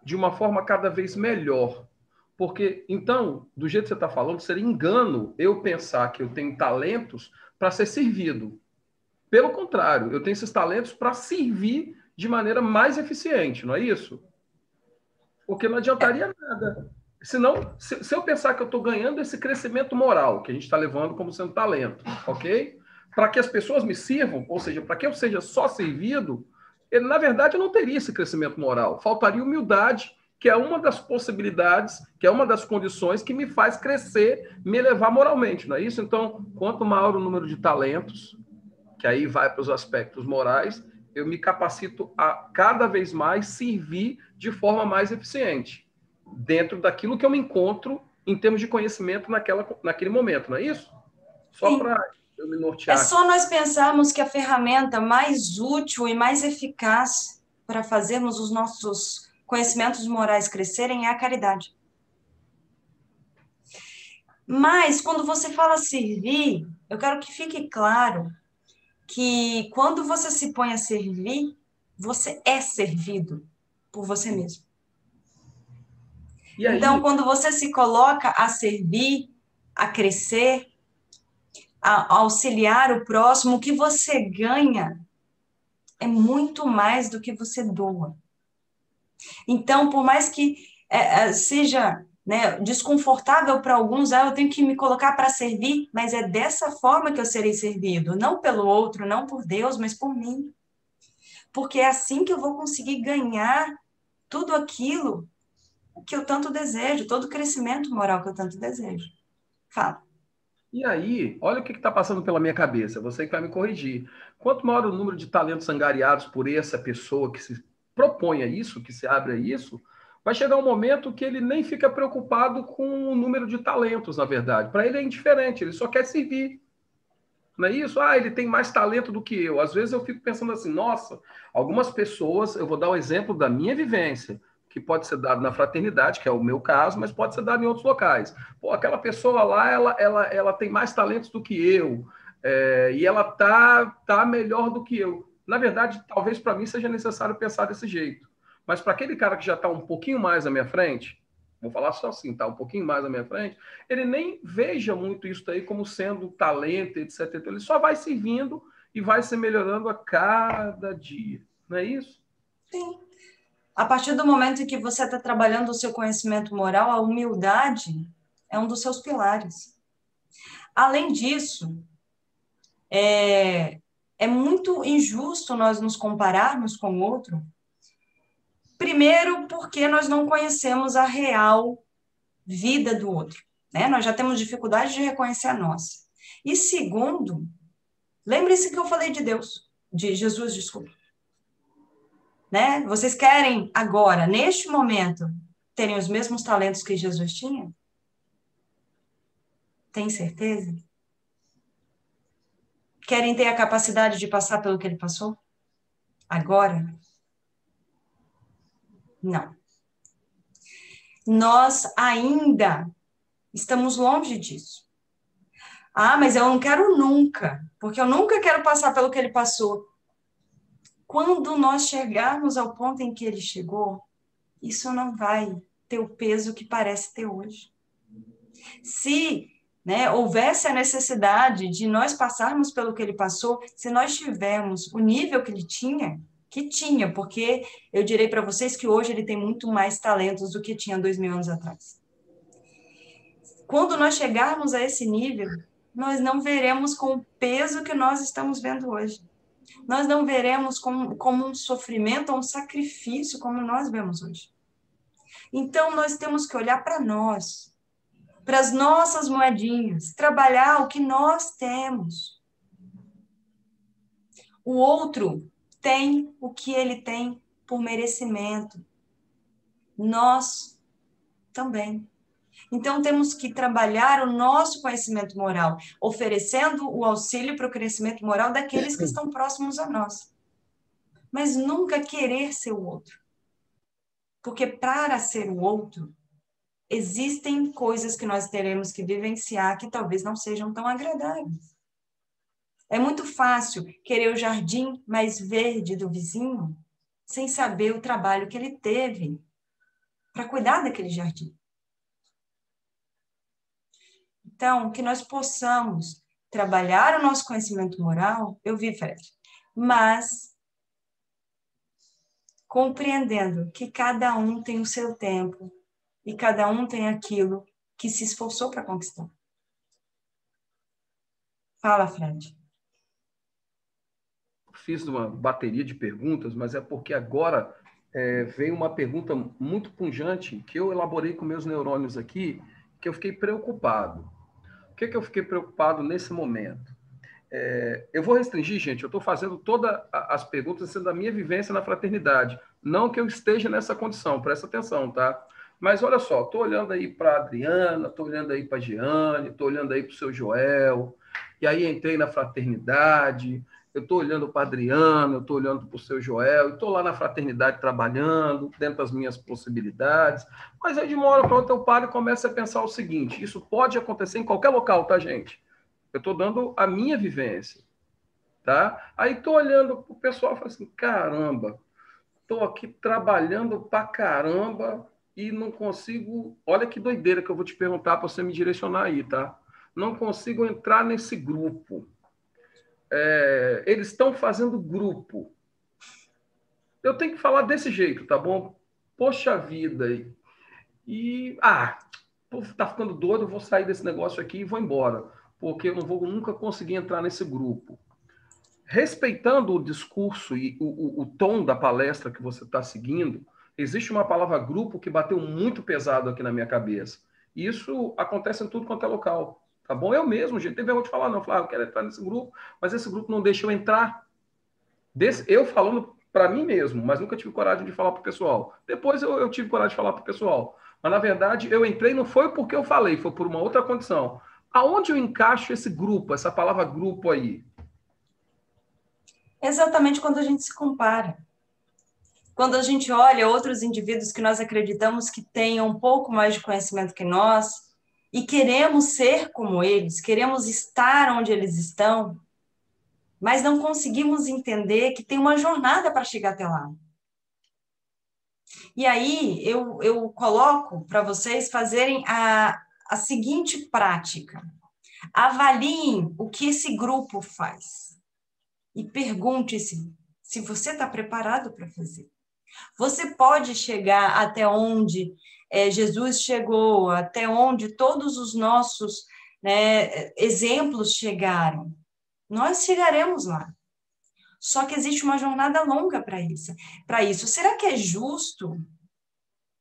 de uma forma cada vez melhor. Porque, então, do jeito que você está falando, seria engano eu pensar que eu tenho talentos para ser servido. Pelo contrário, eu tenho esses talentos para servir de maneira mais eficiente, não é isso? Porque não adiantaria nada. Senão, se eu pensar que eu estou ganhando esse crescimento moral que a gente está levando como sendo talento, ok? Para que as pessoas me sirvam, ou seja, para que eu seja só servido, na verdade eu não teria esse crescimento moral. Faltaria humildade, que é uma das possibilidades, que é uma das condições que me faz crescer, me elevar moralmente, não é isso? Então, quanto maior o número de talentos, que aí vai para os aspectos morais, eu me capacito a cada vez mais servir de forma mais eficiente, dentro daquilo que eu me encontro em termos de conhecimento naquele momento, não é isso? Só para eu me nortear. É só nós pensarmos que a ferramenta mais útil e mais eficaz para fazermos os nossos conhecimentos morais crescerem é a caridade. Mas, quando você fala servir, eu quero que fique claro que quando você se põe a servir, você é servido por você mesmo. Então, quando você se coloca a servir, a crescer, a auxiliar o próximo, o que você ganha é muito mais do que você doa. Então, por mais que seja, né, desconfortável para alguns, eu tenho que me colocar para servir, mas é dessa forma que eu serei servido, não pelo outro, não por Deus, mas por mim. Porque é assim que eu vou conseguir ganhar tudo aquilo que eu tanto desejo, todo o crescimento moral que eu tanto desejo. Fala. E aí, olha o que está passando pela minha cabeça, você que vai me corrigir. Quanto maior o número de talentos angariados por essa pessoa que se propõe a isso, que se abre a isso, vai chegar um momento que ele nem fica preocupado com o número de talentos, na verdade. Para ele é indiferente, ele só quer servir. Não é isso? Ele tem mais talento do que eu. Às vezes eu fico pensando assim, nossa, algumas pessoas, eu vou dar um exemplo da minha vivência, que pode ser dado na fraternidade, que é o meu caso, mas pode ser dado em outros locais. Pô, aquela pessoa lá, ela tem mais talentos do que eu, e ela tá melhor do que eu. Na verdade, talvez para mim seja necessário pensar desse jeito. Mas para aquele cara que já está um pouquinho mais à minha frente, vou falar só assim, tá um pouquinho mais à minha frente, ele nem veja muito isso aí como sendo talento, etc. Ele só vai servindo e vai se melhorando a cada dia. Não é isso? Sim. A partir do momento em que você está trabalhando o seu conhecimento moral, a humildade é um dos seus pilares. Além disso, é muito injusto nós nos compararmos com o outro. Primeiro, porque nós não conhecemos a real vida do outro, né? Nós já temos dificuldade de reconhecer a nossa. E segundo, lembre-se que eu falei de Deus, de Jesus, desculpa. Né? Vocês querem agora, neste momento, terem os mesmos talentos que Jesus tinha? Tem certeza? Querem ter a capacidade de passar pelo que ele passou? Agora? Não. Nós ainda estamos longe disso. Mas eu não quero nunca, porque eu nunca quero passar pelo que ele passou. Quando nós chegarmos ao ponto em que ele chegou, isso não vai ter o peso que parece ter hoje. Se houvesse a necessidade de nós passarmos pelo que ele passou, se nós tivermos o nível que ele tinha, porque eu direi para vocês que hoje ele tem muito mais talentos do que tinha 2000 anos atrás. Quando nós chegarmos a esse nível, nós não veremos com o peso que nós estamos vendo hoje. Nós não veremos como um sofrimento ou um sacrifício como nós vemos hoje. Então, nós temos que olhar para nós, para as nossas moedinhas, trabalhar o que nós temos. O outro tem o que ele tem por merecimento. Nós também. Então, temos que trabalhar o nosso conhecimento moral, oferecendo o auxílio para o crescimento moral daqueles que estão próximos a nós. Mas nunca querer ser o outro. Porque para ser o outro, existem coisas que nós teremos que vivenciar que talvez não sejam tão agradáveis. É muito fácil querer o jardim mais verde do vizinho sem saber o trabalho que ele teve para cuidar daquele jardim. Então, que nós possamos trabalhar o nosso conhecimento moral, eu vi, Fred, mas compreendendo que cada um tem o seu tempo e cada um tem aquilo que se esforçou para conquistar. Fala, Fred. Fiz uma bateria de perguntas, mas é porque agora veio uma pergunta muito pungente que eu elaborei com meus neurônios aqui, que eu fiquei preocupado. O que eu fiquei preocupado nesse momento? Eu vou restringir, gente, eu estou fazendo todas as perguntas sendo da minha vivência na fraternidade. Não que eu esteja nessa condição, presta atenção, tá? Mas olha só, estou olhando aí para a Adriana, estou olhando aí para a Giane, estou olhando aí para o seu Joel, e aí entrei na fraternidade, eu estou olhando para a Adriana, eu estou olhando para o seu Joel, estou lá na fraternidade trabalhando, dentro das minhas possibilidades, mas aí de uma hora para outra eu paro e começo a pensar o seguinte, isso pode acontecer em qualquer local, tá, gente? Eu estou dando a minha vivência, tá? Aí estou olhando para o pessoal e falo assim, caramba, estou aqui trabalhando pra caramba e não consigo... Olha que doideira que eu vou te perguntar para você me direcionar aí, tá? Não consigo entrar nesse grupo. Eles estão fazendo grupo. Eu tenho que falar desse jeito, tá bom? Poxa vida. O povo tá ficando doido, eu vou sair desse negócio aqui e vou embora, porque eu não vou nunca conseguir entrar nesse grupo. Respeitando o discurso e o tom da palestra que você está seguindo, existe uma palavra grupo que bateu muito pesado aqui na minha cabeça. E isso acontece em tudo quanto é local. Tá bom? Eu mesmo, gente, teve vergonha de falar, não. Eu falei, eu quero entrar nesse grupo, mas esse grupo não deixa eu entrar. Eu falando para mim mesmo, mas nunca tive coragem de falar para o pessoal. Depois eu tive coragem de falar para o pessoal. Mas, na verdade, eu entrei não foi porque eu falei, foi por uma outra condição. Aonde eu encaixo esse grupo, essa palavra grupo aí? Exatamente quando a gente se compara. Quando a gente olha outros indivíduos que nós acreditamos que tenham um pouco mais de conhecimento que nós e queremos ser como eles, queremos estar onde eles estão, mas não conseguimos entender que tem uma jornada para chegar até lá. E aí eu coloco para vocês fazerem a seguinte prática. Avaliem o que esse grupo faz e pergunte-se se você está preparado para fazer. Você pode chegar até onde Jesus chegou, até onde todos os nossos exemplos chegaram. Nós chegaremos lá. Só que existe uma jornada longa para isso. Será que é justo?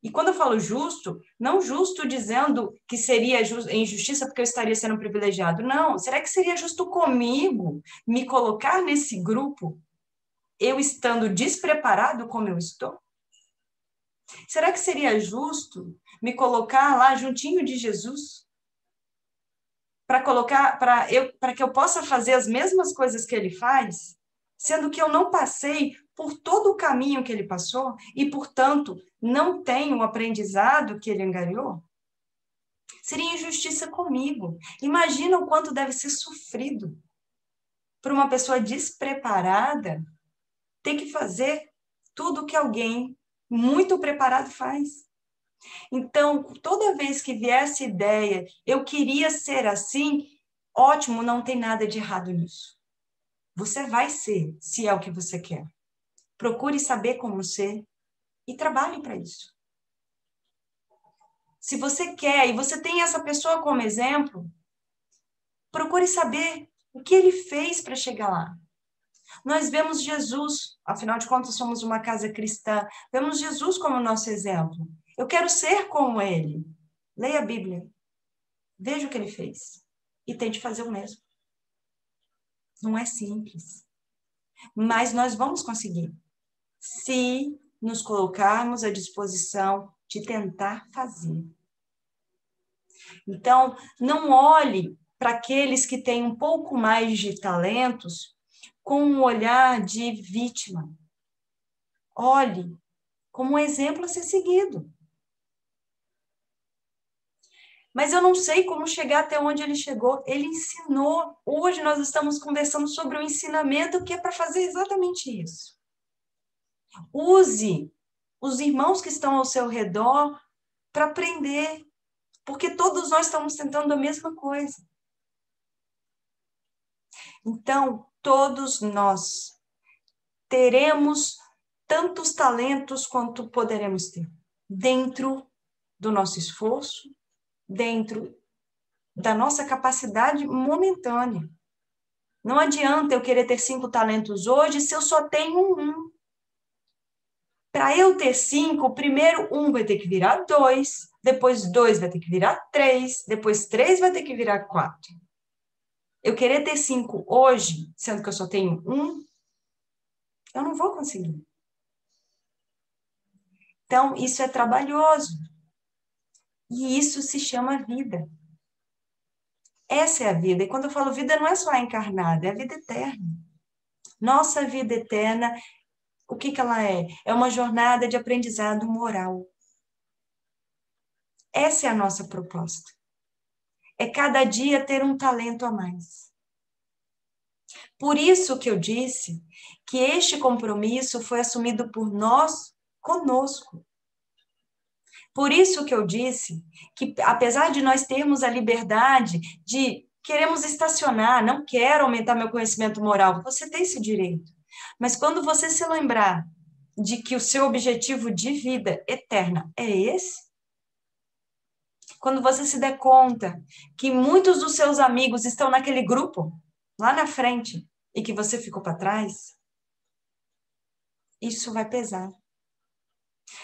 E quando eu falo justo, não justo dizendo que seria injustiça porque eu estaria sendo privilegiado. Não. Será que seria justo comigo me colocar nesse grupo, eu estando despreparado como eu estou? Será que seria justo me colocar lá juntinho de Jesus? Para que eu possa fazer as mesmas coisas que ele faz, sendo que eu não passei por todo o caminho que ele passou e, portanto, não tenho o aprendizado que ele angariou? Seria injustiça comigo. Imagina o quanto deve ser sofrido por uma pessoa despreparada ter que fazer tudo que alguém muito preparado faz. Então, toda vez que vier essa ideia, eu queria ser assim, ótimo, não tem nada de errado nisso. Você vai ser, se é o que você quer. Procure saber como ser e trabalhe para isso. Se você quer e você tem essa pessoa como exemplo, procure saber o que ele fez para chegar lá. Nós vemos Jesus, afinal de contas somos uma casa cristã, vemos Jesus como nosso exemplo. Eu quero ser como ele. Leia a Bíblia. Veja o que ele fez. E tente fazer o mesmo. Não é simples. Mas nós vamos conseguir. Se nos colocarmos à disposição de tentar fazer. Então, não olhe para aqueles que têm um pouco mais de talentos com um olhar de vítima. Olhe como um exemplo a ser seguido. Mas eu não sei como chegar até onde ele chegou. Ele ensinou. Hoje nós estamos conversando sobre o ensinamento que é para fazer exatamente isso. Use os irmãos que estão ao seu redor para aprender, porque todos nós estamos tentando a mesma coisa. Então, todos nós teremos tantos talentos quanto poderemos ter, dentro do nosso esforço, dentro da nossa capacidade momentânea. Não adianta eu querer ter 5 talentos hoje se eu só tenho um. Para eu ter 5, primeiro 1 vai ter que virar 2, depois 2 vai ter que virar 3, depois 3 vai ter que virar 4. Eu querer ter 5 hoje, sendo que eu só tenho 1, eu não vou conseguir. Então, isso é trabalhoso. E isso se chama vida. Essa é a vida. E quando eu falo vida, não é só a encarnada, é a vida eterna. Nossa vida eterna, o que ela é? É uma jornada de aprendizado moral. Essa é a nossa proposta. É cada dia ter um talento a mais. Por isso que eu disse que este compromisso foi assumido por nós conosco. Por isso que eu disse que, apesar de nós termos a liberdade de queremos estacionar, não quero aumentar meu conhecimento moral, você tem esse direito. Mas quando você se lembrar de que o seu objetivo de vida eterna é esse, quando você se der conta que muitos dos seus amigos estão naquele grupo, lá na frente, e que você ficou para trás, isso vai pesar.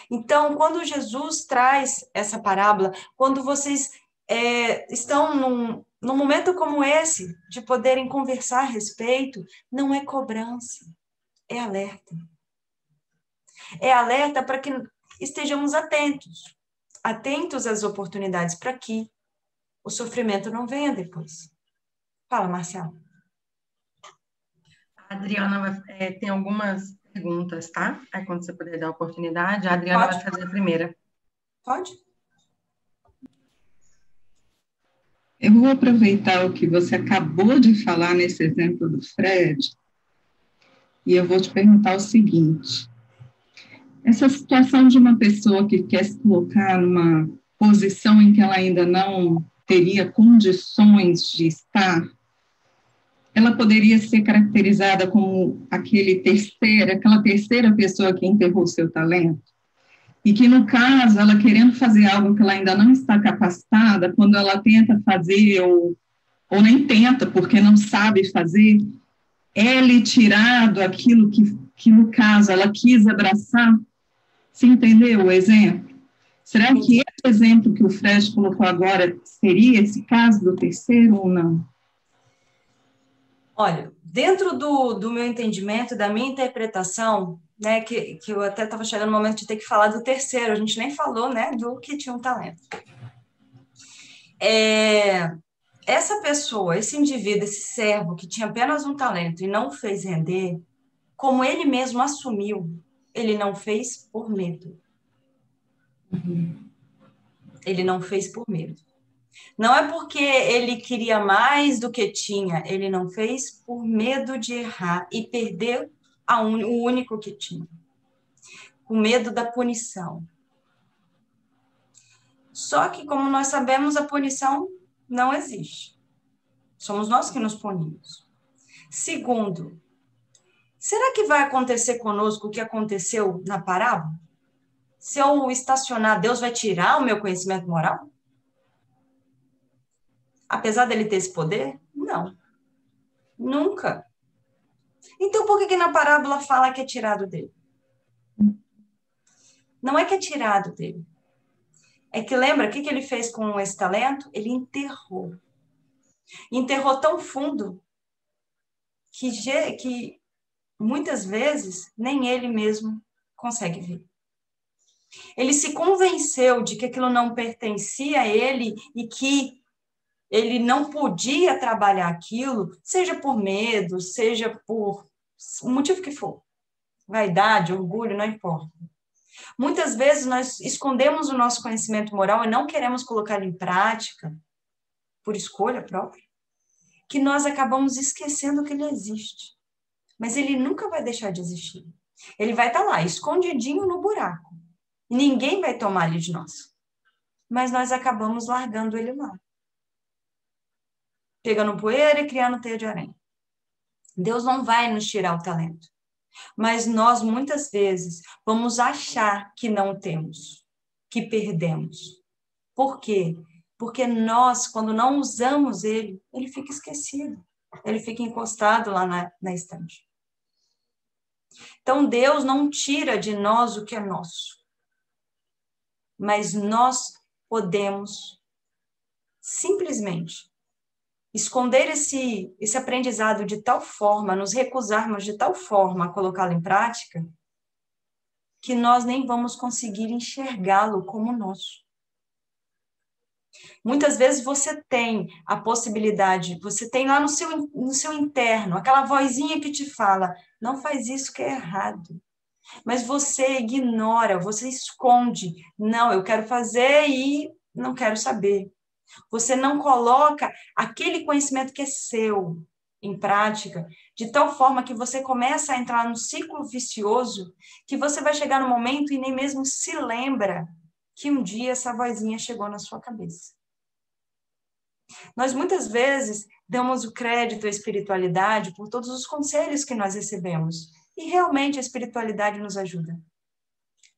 Então, quando Jesus traz essa parábola, quando vocês estão num momento como esse, de poderem conversar a respeito, não é cobrança, é alerta. É alerta para que estejamos atentos. Atentos às oportunidades para que o sofrimento não venha depois. Fala, Marcelo. A Adriana tem algumas perguntas, tá? Aí, quando você puder dar a oportunidade, a Adriana vai fazer a primeira. Pode? Eu vou aproveitar o que você acabou de falar nesse exemplo do Fred, e eu vou te perguntar o seguinte. Essa situação de uma pessoa que quer se colocar numa posição em que ela ainda não teria condições de estar, ela poderia ser caracterizada como aquela terceira pessoa que enterrou seu talento? E que, no caso, ela querendo fazer algo que ela ainda não está capacitada, quando ela tenta fazer, ou nem tenta, porque não sabe fazer, é-lhe tirado aquilo que, no caso, ela quis abraçar? Você entendeu o exemplo? Será que esse exemplo que o Fred colocou agora seria esse caso do terceiro ou não? Olha, dentro do meu entendimento, da minha interpretação, né, que eu até estava chegando no momento de ter que falar do terceiro, a gente nem falou, né, do que tinha um talento. Essa pessoa, esse indivíduo, esse servo que tinha apenas um talento e não fez render, como ele mesmo assumiu, ele não fez por medo. Ele não fez por medo. Não é porque ele queria mais do que tinha, ele não fez por medo de errar e perder o único que tinha. Com medo da punição. Só que, como nós sabemos, a punição não existe. Somos nós que nos punimos. Segundo, será que vai acontecer conosco o que aconteceu na parábola? Se eu estacionar, Deus vai tirar o meu conhecimento moral? Apesar dele ter esse poder? Não. Nunca. Então, por que na parábola fala que é tirado dele? Não é que é tirado dele. É que lembra o que ele fez com esse talento? Ele enterrou. Enterrou tão fundo que muitas vezes nem ele mesmo consegue ver. Ele se convenceu de que aquilo não pertencia a ele e que ele não podia trabalhar aquilo, seja por medo, seja por o motivo que for. Vaidade, orgulho, não importa. Muitas vezes nós escondemos o nosso conhecimento moral e não queremos colocá-lo em prática, por escolha própria, que nós acabamos esquecendo que ele existe. Mas ele nunca vai deixar de existir. Ele vai estar lá, escondidinho no buraco. E ninguém vai tomar ele de nós. Mas nós acabamos largando ele lá. Pegando poeira e criando teia de aranha. Deus não vai nos tirar o talento. Mas nós, muitas vezes, vamos achar que não temos, que perdemos. Por quê? Porque nós, quando não usamos ele, ele fica esquecido. Ele fica encostado lá na estante. Então, Deus não tira de nós o que é nosso. Mas nós podemos simplesmente esconder esse aprendizado de tal forma, nos recusarmos de tal forma a colocá-lo em prática, que nós nem vamos conseguir enxergá-lo como nosso. Muitas vezes você tem a possibilidade, você tem lá no seu interno, aquela vozinha que te fala, não faz isso que é errado. Mas você ignora, você esconde. Não, eu quero fazer e não quero saber. Você não coloca aquele conhecimento que é seu em prática, de tal forma que você começa a entrar num ciclo vicioso, que você vai chegar no momento e nem mesmo se lembra que um dia essa vozinha chegou na sua cabeça. Nós muitas vezes damos o crédito à espiritualidade por todos os conselhos que nós recebemos, e realmente a espiritualidade nos ajuda.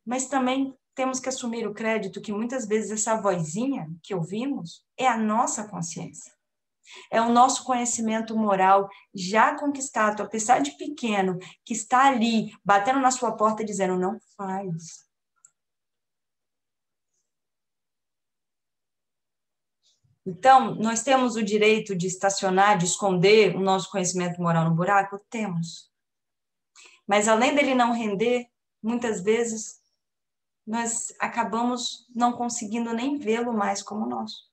Mas também temos que assumir o crédito que muitas vezes essa vozinha que ouvimos é a nossa consciência. É o nosso conhecimento moral já conquistado, apesar de pequeno, que está ali, batendo na sua porta e dizendo, não faz. Então, nós temos o direito de estacionar, de esconder o nosso conhecimento moral no buraco? Temos. Mas além dele não render, muitas vezes nós acabamos não conseguindo nem vê-lo mais como nosso.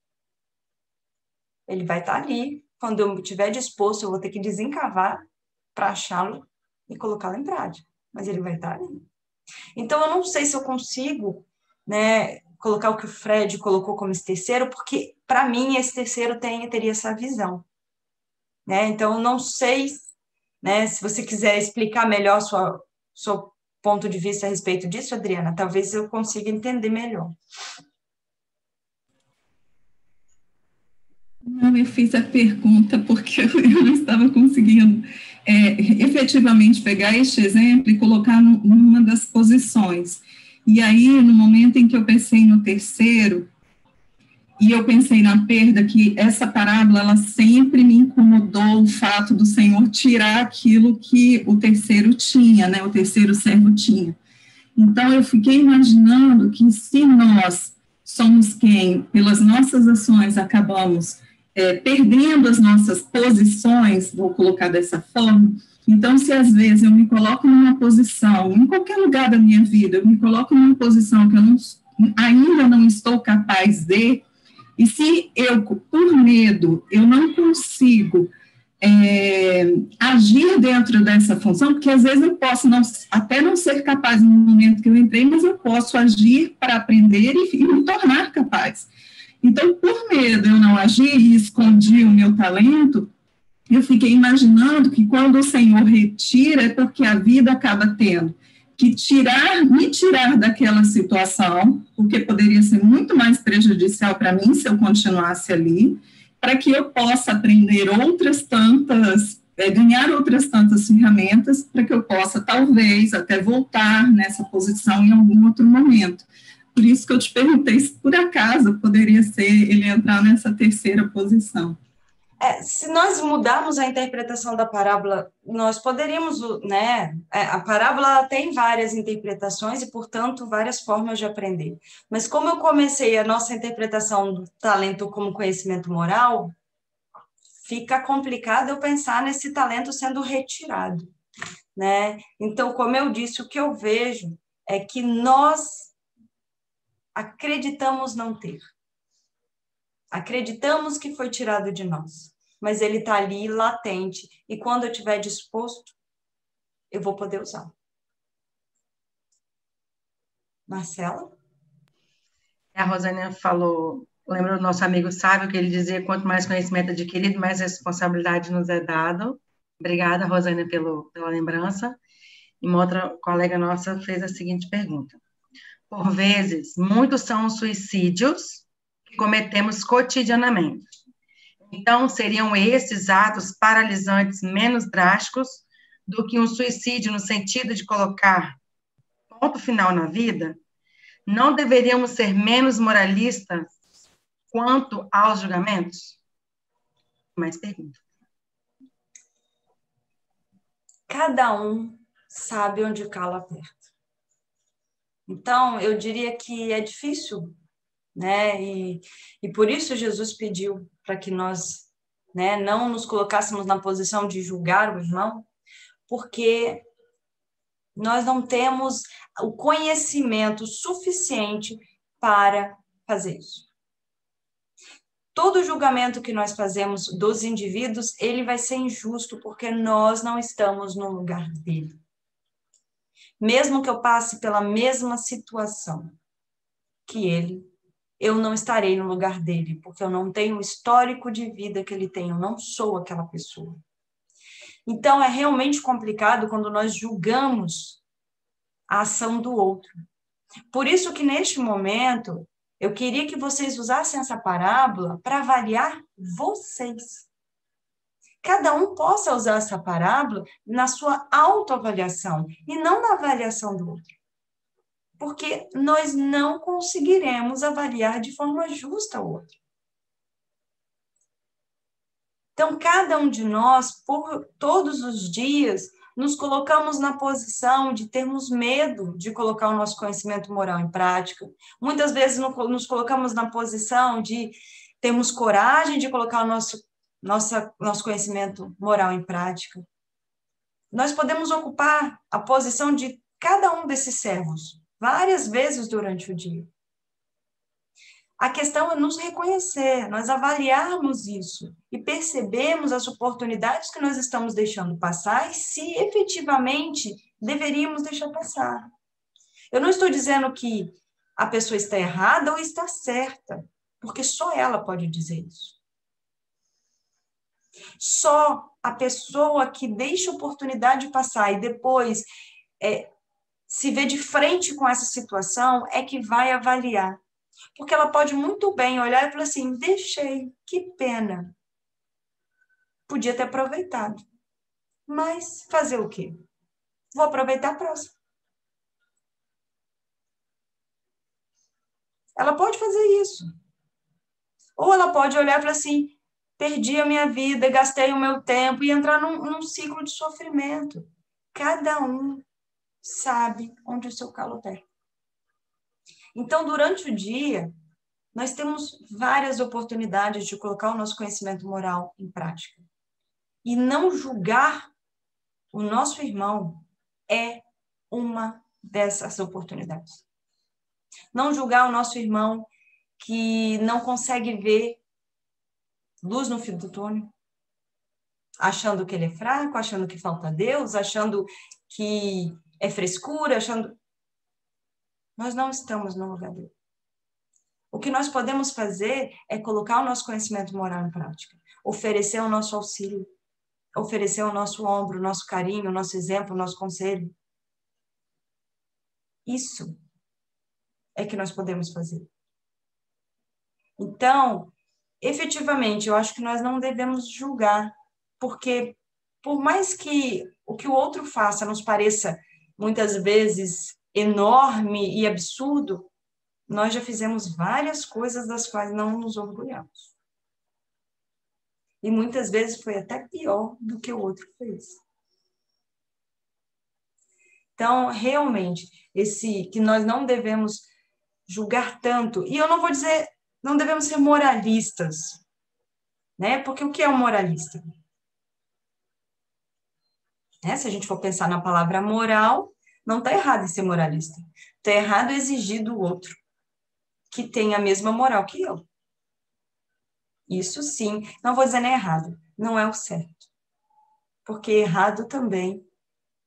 Ele vai estar ali, quando eu estiver disposto, eu vou ter que desencavar para achá-lo e colocá-lo em prática, mas ele vai estar ali. Então, eu não sei se eu consigo, né, colocar o que o Fred colocou como esse terceiro, porque, para mim, esse terceiro teria essa visão. Né? Então, eu não sei, né, se você quiser explicar melhor seu ponto de vista a respeito disso, Adriana, talvez eu consiga entender melhor. Não, eu fiz a pergunta porque eu não estava conseguindo efetivamente pegar este exemplo e colocar numa das posições. E aí, no momento em que eu pensei no terceiro, e eu pensei na perda, que essa parábola, ela sempre me incomodou o fato do Senhor tirar aquilo que o terceiro tinha, né, o terceiro servo tinha. Então, eu fiquei imaginando que se nós somos quem, pelas nossas ações, acabamos perdendo as nossas posições, vou colocar dessa forma, então, se às vezes eu me coloco numa posição, em qualquer lugar da minha vida, eu me coloco numa posição que eu ainda não estou capaz de, e se eu, por medo, eu não consigo agir dentro dessa função, porque às vezes eu posso até não ser capaz no momento que eu entrei, mas eu posso agir para aprender e me tornar capaz. Então, por medo eu não agir e escondi o meu talento, eu fiquei imaginando que quando o Senhor retira, é porque a vida acaba tendo que me tirar daquela situação, porque poderia ser muito mais prejudicial para mim se eu continuasse ali, para que eu possa aprender outras tantas, ganhar outras tantas ferramentas, para que eu possa, talvez, até voltar nessa posição em algum outro momento. Por isso que eu te perguntei se, por acaso, poderia ser ele entrar nessa terceira posição. Se nós mudarmos a interpretação da parábola, nós poderíamos, né? A parábola tem várias interpretações e, portanto, várias formas de aprender. Mas como eu comecei a nossa interpretação do talento como conhecimento moral, fica complicado eu pensar nesse talento sendo retirado, né? Então, como eu disse, o que eu vejo é que nós acreditamos não ter. Acreditamos que foi tirado de nós, mas ele está ali latente, e quando eu estiver disposto, eu vou poder usá-lo. Marcela? A Rosânia falou, lembra o nosso amigo sábio, que ele dizia, quanto mais conhecimento adquirido, mais responsabilidade nos é dado. Obrigada, Rosânia, pela lembrança. E uma outra colega nossa fez a seguinte pergunta. Por vezes, muitos são os suicídios que cometemos cotidianamente. Então, seriam esses atos paralisantes menos drásticos do que um suicídio no sentido de colocar ponto final na vida? Não deveríamos ser menos moralistas quanto aos julgamentos? Mais pergunta. Cada um sabe onde o calo aperta. Então, eu diria que é difícil, né? E por isso Jesus pediu para que nós, né, não nos colocássemos na posição de julgar o irmão, porque nós não temos o conhecimento suficiente para fazer isso. Todo julgamento que nós fazemos dos indivíduos, ele vai ser injusto, porque nós não estamos no lugar dele. Mesmo que eu passe pela mesma situação que ele, eu não estarei no lugar dele, porque eu não tenho o histórico de vida que ele tem, eu não sou aquela pessoa. Então, é realmente complicado quando nós julgamos a ação do outro. Por isso que, neste momento, eu queria que vocês usassem essa parábola para avaliar vocês. Cada um possa usar essa parábola na sua autoavaliação e não na avaliação do outro. Porque nós não conseguiremos avaliar de forma justa o outro. Então, cada um de nós, por todos os dias, nos colocamos na posição de termos medo de colocar o nosso conhecimento moral em prática. Muitas vezes nos colocamos na posição de termos coragem de colocar o nosso conhecimento moral em prática. Nós podemos ocupar a posição de cada um desses servos várias vezes durante o dia. A questão é nos reconhecer, nós avaliarmos isso e percebermos as oportunidades que nós estamos deixando passar e se efetivamente deveríamos deixar passar. Eu não estou dizendo que a pessoa está errada ou está certa, porque só ela pode dizer isso. Só a pessoa que deixa a oportunidade passar e depois se vê de frente com essa situação é que vai avaliar. Porque ela pode muito bem olhar e falar assim, deixei, que pena. Podia ter aproveitado. Mas fazer o quê? Vou aproveitar a próxima. Ela pode fazer isso. Ou ela pode olhar e falar assim, perdi a minha vida, gastei o meu tempo e entrar num ciclo de sofrimento. Cada um sabe onde o seu calo aperta. Então, durante o dia, nós temos várias oportunidades de colocar o nosso conhecimento moral em prática. E não julgar o nosso irmão é uma dessas oportunidades. Não julgar o nosso irmão que não consegue ver luz no fim do túnel, achando que ele é fraco, achando que falta Deus, achando que é frescura, achando... Nós não estamos no lugar dele. O que nós podemos fazer é colocar o nosso conhecimento moral em prática, oferecer o nosso auxílio, oferecer o nosso ombro, o nosso carinho, o nosso exemplo, o nosso conselho. Isso é que nós podemos fazer. Então, efetivamente, eu acho que nós não devemos julgar, porque por mais que o que o outro faça nos pareça muitas vezes enorme e absurdo, nós já fizemos várias coisas das quais não nos orgulhamos. E muitas vezes foi até pior do que o outro fez. Então, realmente, que nós não devemos julgar tanto, e eu não vou dizer, não devemos ser moralistas, né? Porque o que é um moralista? Se a gente for pensar na palavra moral, não está errado em ser moralista. Está errado exigir do outro que tenha a mesma moral que eu. Isso sim, não vou dizer nem errado, não é o certo. Porque errado também,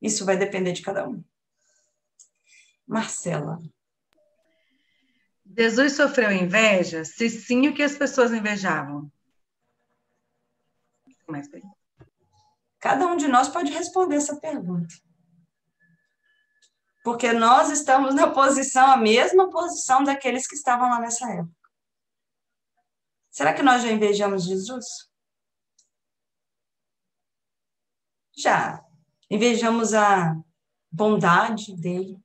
isso vai depender de cada um. Marcela. Jesus sofreu inveja? Se sim, o que as pessoas invejavam? Mais bem. Cada um de nós pode responder essa pergunta. Porque nós estamos na posição, a mesma posição daqueles que estavam lá nessa época. Será que nós já invejamos Jesus? Já. Invejamos a bondade dele,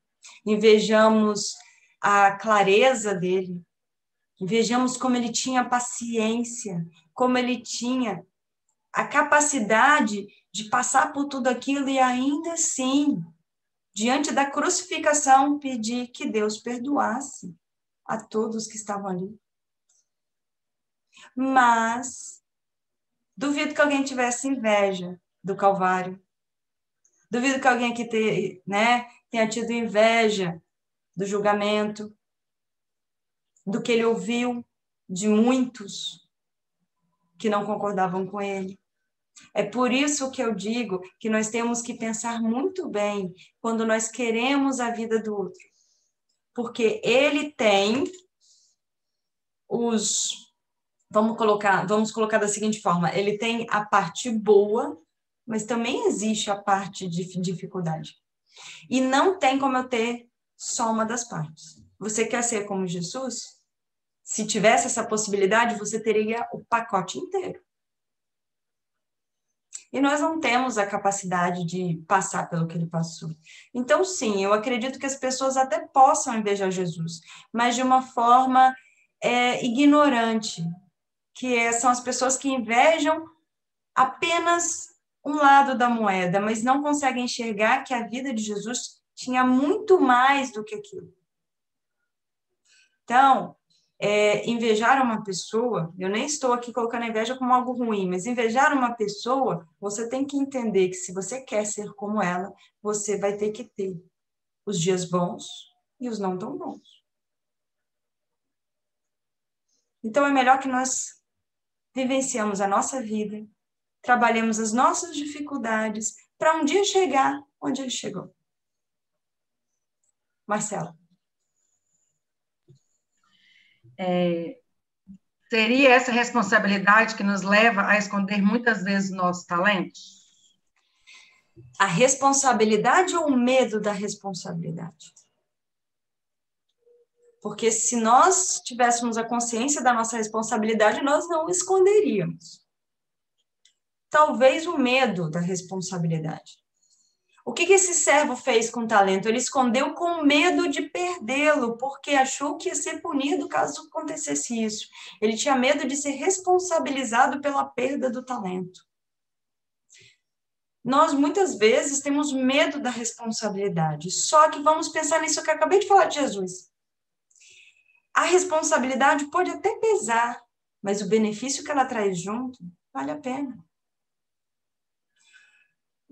invejamos a clareza dele, invejamos como ele tinha paciência, como ele tinha a capacidade de passar por tudo aquilo e ainda assim, diante da crucificação, pedir que Deus perdoasse a todos que estavam ali. Mas duvido que alguém tivesse inveja do Calvário. Duvido que alguém aqui tenha tido inveja do julgamento, do que ele ouviu de muitos que não concordavam com ele. É por isso que eu digo que nós temos que pensar muito bem quando nós queremos a vida do outro. Porque ele tem vamos colocar da seguinte forma, ele tem a parte boa, mas também existe a parte de dificuldade. E não tem como eu ter só uma das partes. Você quer ser como Jesus? Se tivesse essa possibilidade, você teria o pacote inteiro. E nós não temos a capacidade de passar pelo que ele passou. Então, sim, eu acredito que as pessoas até possam invejar Jesus, mas de uma forma ignorante, que são as pessoas que invejam apenas um lado da moeda, mas não conseguem enxergar que a vida de Jesus tinha muito mais do que aquilo. Então, invejar uma pessoa, eu nem estou aqui colocando a inveja como algo ruim, mas invejar uma pessoa, você tem que entender que se você quer ser como ela, você vai ter que ter os dias bons e os não tão bons. Então, é melhor que nós vivenciamos a nossa vida, trabalhemos as nossas dificuldades para um dia chegar onde ele chegou. Marcela. Seria essa responsabilidade que nos leva a esconder muitas vezes nossos talentos? A responsabilidade ou o medo da responsabilidade? Porque se nós tivéssemos a consciência da nossa responsabilidade, nós não esconderíamos. Talvez o medo da responsabilidade. O que esse servo fez com o talento? Ele escondeu com medo de perdê-lo, porque achou que ia ser punido caso acontecesse isso. Ele tinha medo de ser responsabilizado pela perda do talento. Nós, muitas vezes, temos medo da responsabilidade. Só que vamos pensar nisso que eu acabei de falar de Jesus. A responsabilidade pode até pesar, mas o benefício que ela traz junto vale a pena.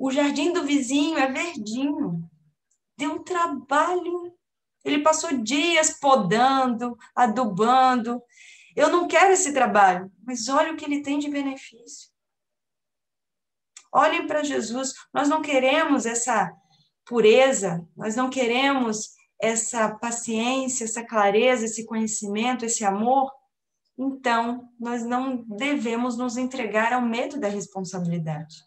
O jardim do vizinho é verdinho. Deu um trabalho. Ele passou dias podando, adubando. Eu não quero esse trabalho, mas olha o que ele tem de benefício. Olhem para Jesus. Nós não queremos essa pureza, nós não queremos essa paciência, essa clareza, esse conhecimento, esse amor. Então, nós não devemos nos entregar ao medo da responsabilidade.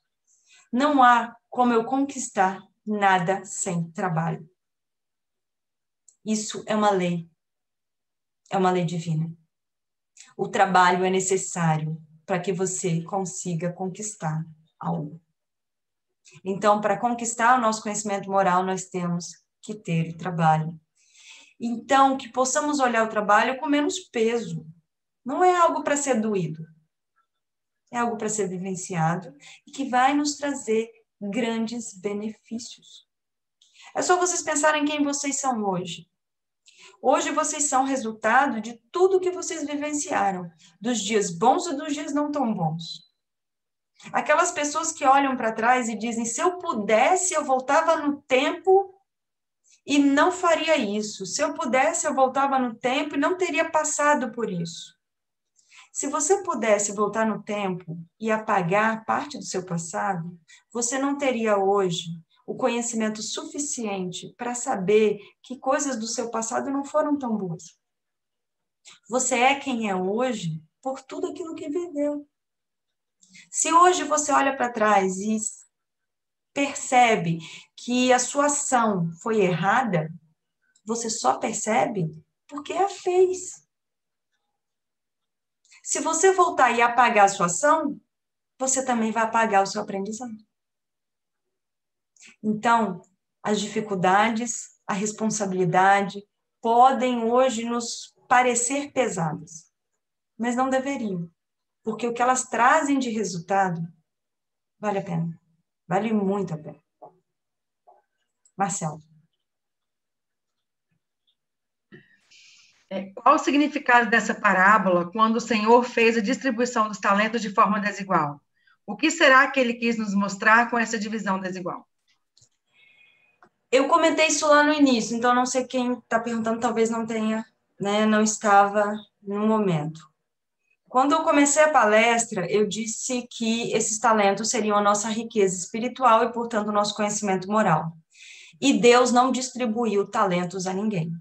Não há como eu conquistar nada sem trabalho. Isso é uma lei divina. O trabalho é necessário para que você consiga conquistar algo. Então, para conquistar o nosso conhecimento moral, nós temos que ter o trabalho. Então, que possamos olhar o trabalho com menos peso. Não é algo para ser doído. É algo para ser vivenciado e que vai nos trazer grandes benefícios. É só vocês pensarem quem vocês são hoje. Hoje vocês são resultado de tudo que vocês vivenciaram, dos dias bons e dos dias não tão bons. Aquelas pessoas que olham para trás e dizem, se eu pudesse, eu voltava no tempo e não faria isso. Se eu pudesse, eu voltava no tempo e não teria passado por isso. Se você pudesse voltar no tempo e apagar parte do seu passado, você não teria hoje o conhecimento suficiente para saber que coisas do seu passado não foram tão boas. Você é quem é hoje por tudo aquilo que viveu. Se hoje você olha para trás e percebe que a sua ação foi errada, você só percebe porque a fez. Se você voltar e apagar a sua ação, você também vai apagar o seu aprendizado. Então, as dificuldades, a responsabilidade podem hoje nos parecer pesadas, mas não deveriam, porque o que elas trazem de resultado vale a pena, vale muito a pena. Marcelo. Qual o significado dessa parábola quando o Senhor fez a distribuição dos talentos de forma desigual? O que será que ele quis nos mostrar com essa divisão desigual? Eu comentei isso lá no início, então não sei quem está perguntando, talvez não tenha, né, não estava no momento. Quando eu comecei a palestra, eu disse que esses talentos seriam a nossa riqueza espiritual e, portanto, o nosso conhecimento moral. E Deus não distribuiu talentos a ninguém.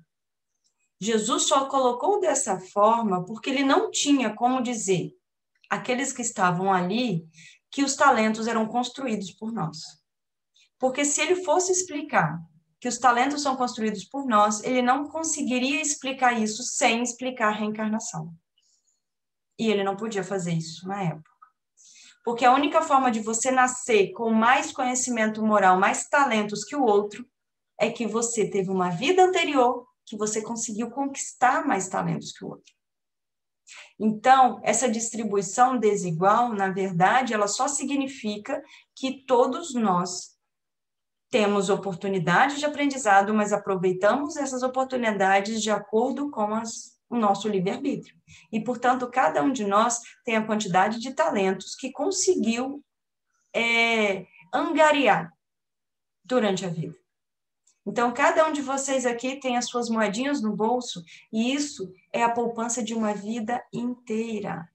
Jesus só colocou dessa forma porque ele não tinha como dizer àqueles que estavam ali que os talentos eram construídos por nós. Porque se ele fosse explicar que os talentos são construídos por nós, ele não conseguiria explicar isso sem explicar a reencarnação. E ele não podia fazer isso na época. Porque a única forma de você nascer com mais conhecimento moral, mais talentos que o outro, é que você teve uma vida anterior que você conseguiu conquistar mais talentos que o outro. Então, essa distribuição desigual, na verdade, ela só significa que todos nós temos oportunidades de aprendizado, mas aproveitamos essas oportunidades de acordo com o nosso livre-arbítrio. E, portanto, cada um de nós tem a quantidade de talentos que conseguiu angariar durante a vida. Então, cada um de vocês aqui tem as suas moedinhas no bolso, e isso é a poupança de uma vida inteira.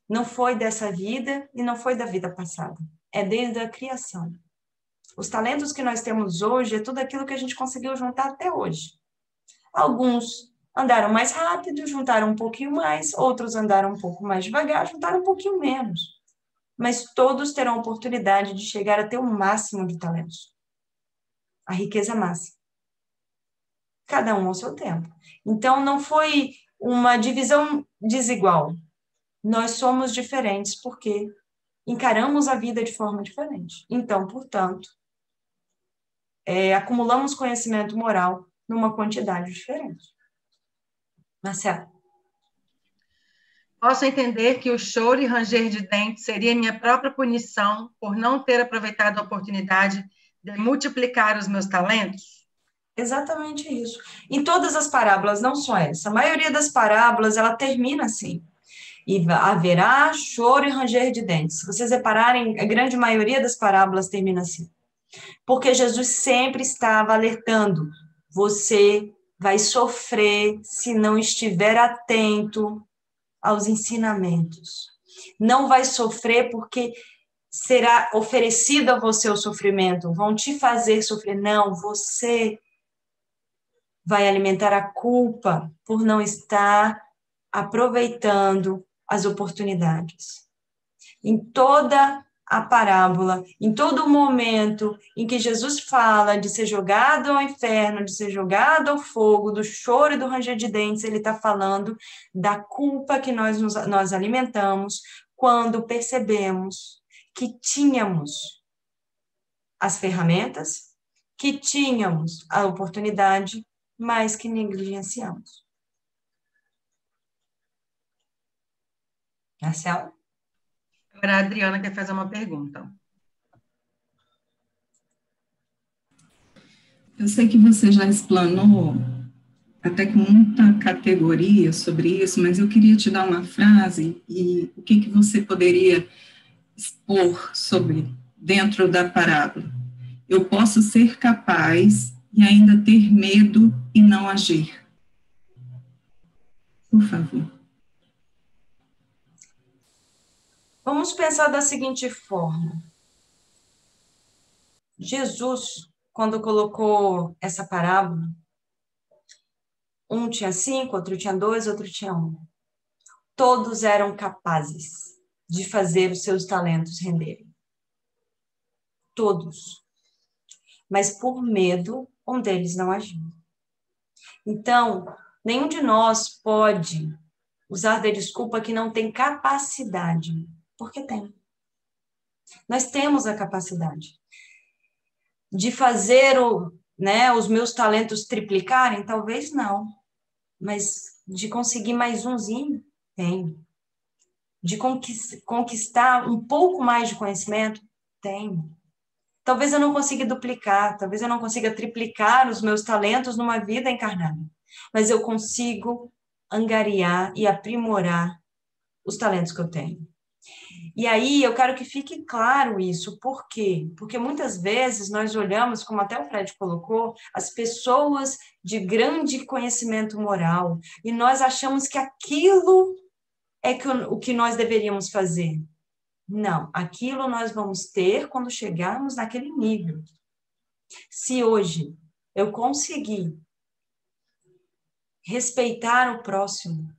Não foi dessa vida e não foi da vida passada. É desde a criação. Os talentos que nós temos hoje é tudo aquilo que a gente conseguiu juntar até hoje. Alguns andaram mais rápido, juntaram um pouquinho mais, outros andaram um pouco mais devagar, juntaram um pouquinho menos. Mas todos terão a oportunidade de chegar a ter o máximo de talentos. A riqueza máxima. Cada um ao seu tempo. Então, não foi uma divisão desigual. Nós somos diferentes porque encaramos a vida de forma diferente. Então, portanto, acumulamos conhecimento moral numa quantidade diferente. Marcelo. Posso entender que o choro e ranger de dentes seria minha própria punição por não ter aproveitado a oportunidade de multiplicar os meus talentos? Exatamente isso. Em todas as parábolas, não só essa, a maioria das parábolas, ela termina assim. E haverá choro e ranger de dentes. Se vocês repararem, a grande maioria das parábolas termina assim. Porque Jesus sempre estava alertando, você vai sofrer se não estiver atento aos ensinamentos. Não vai sofrer porque será oferecido a você o sofrimento, vão te fazer sofrer. Não, você vai alimentar a culpa por não estar aproveitando as oportunidades. Em toda a parábola, em todo momento em que Jesus fala de ser jogado ao inferno, de ser jogado ao fogo, do choro e do ranger de dentes, ele está falando da culpa que nós alimentamos quando percebemos que tínhamos as ferramentas, que tínhamos a oportunidade, mas que negligenciamos. Marcelo? Agora a Adriana quer fazer uma pergunta. Eu sei que você já explanou até com muita categoria sobre isso, mas eu queria te dar uma frase e o que você poderia expor sobre dentro da parábola. Eu posso ser capaz e ainda ter medo e não agir. Por favor. Vamos pensar da seguinte forma. Jesus, quando colocou essa parábola, Um tinha 5, outro tinha 2, outro tinha 1. Todos eram capazes de fazer os seus talentos renderem. Todos. Mas por medo, um deles não agiu. Então, nenhum de nós pode usar de desculpa que não tem capacidade, porque tem. Nós temos a capacidade de fazer os meus talentos triplicarem, talvez não, mas de conseguir mais umzinho, tem. De conquistar um pouco mais de conhecimento, tem. Talvez eu não consiga duplicar, talvez eu não consiga triplicar os meus talentos numa vida encarnada, mas eu consigo angariar e aprimorar os talentos que eu tenho. E aí eu quero que fique claro isso. Por quê? Porque muitas vezes nós olhamos, como até o Fred colocou, as pessoas de grande conhecimento moral, e nós achamos que aquilo é o que nós deveríamos fazer. Não, aquilo nós vamos ter quando chegarmos naquele nível. Se hoje eu conseguir respeitar o próximo,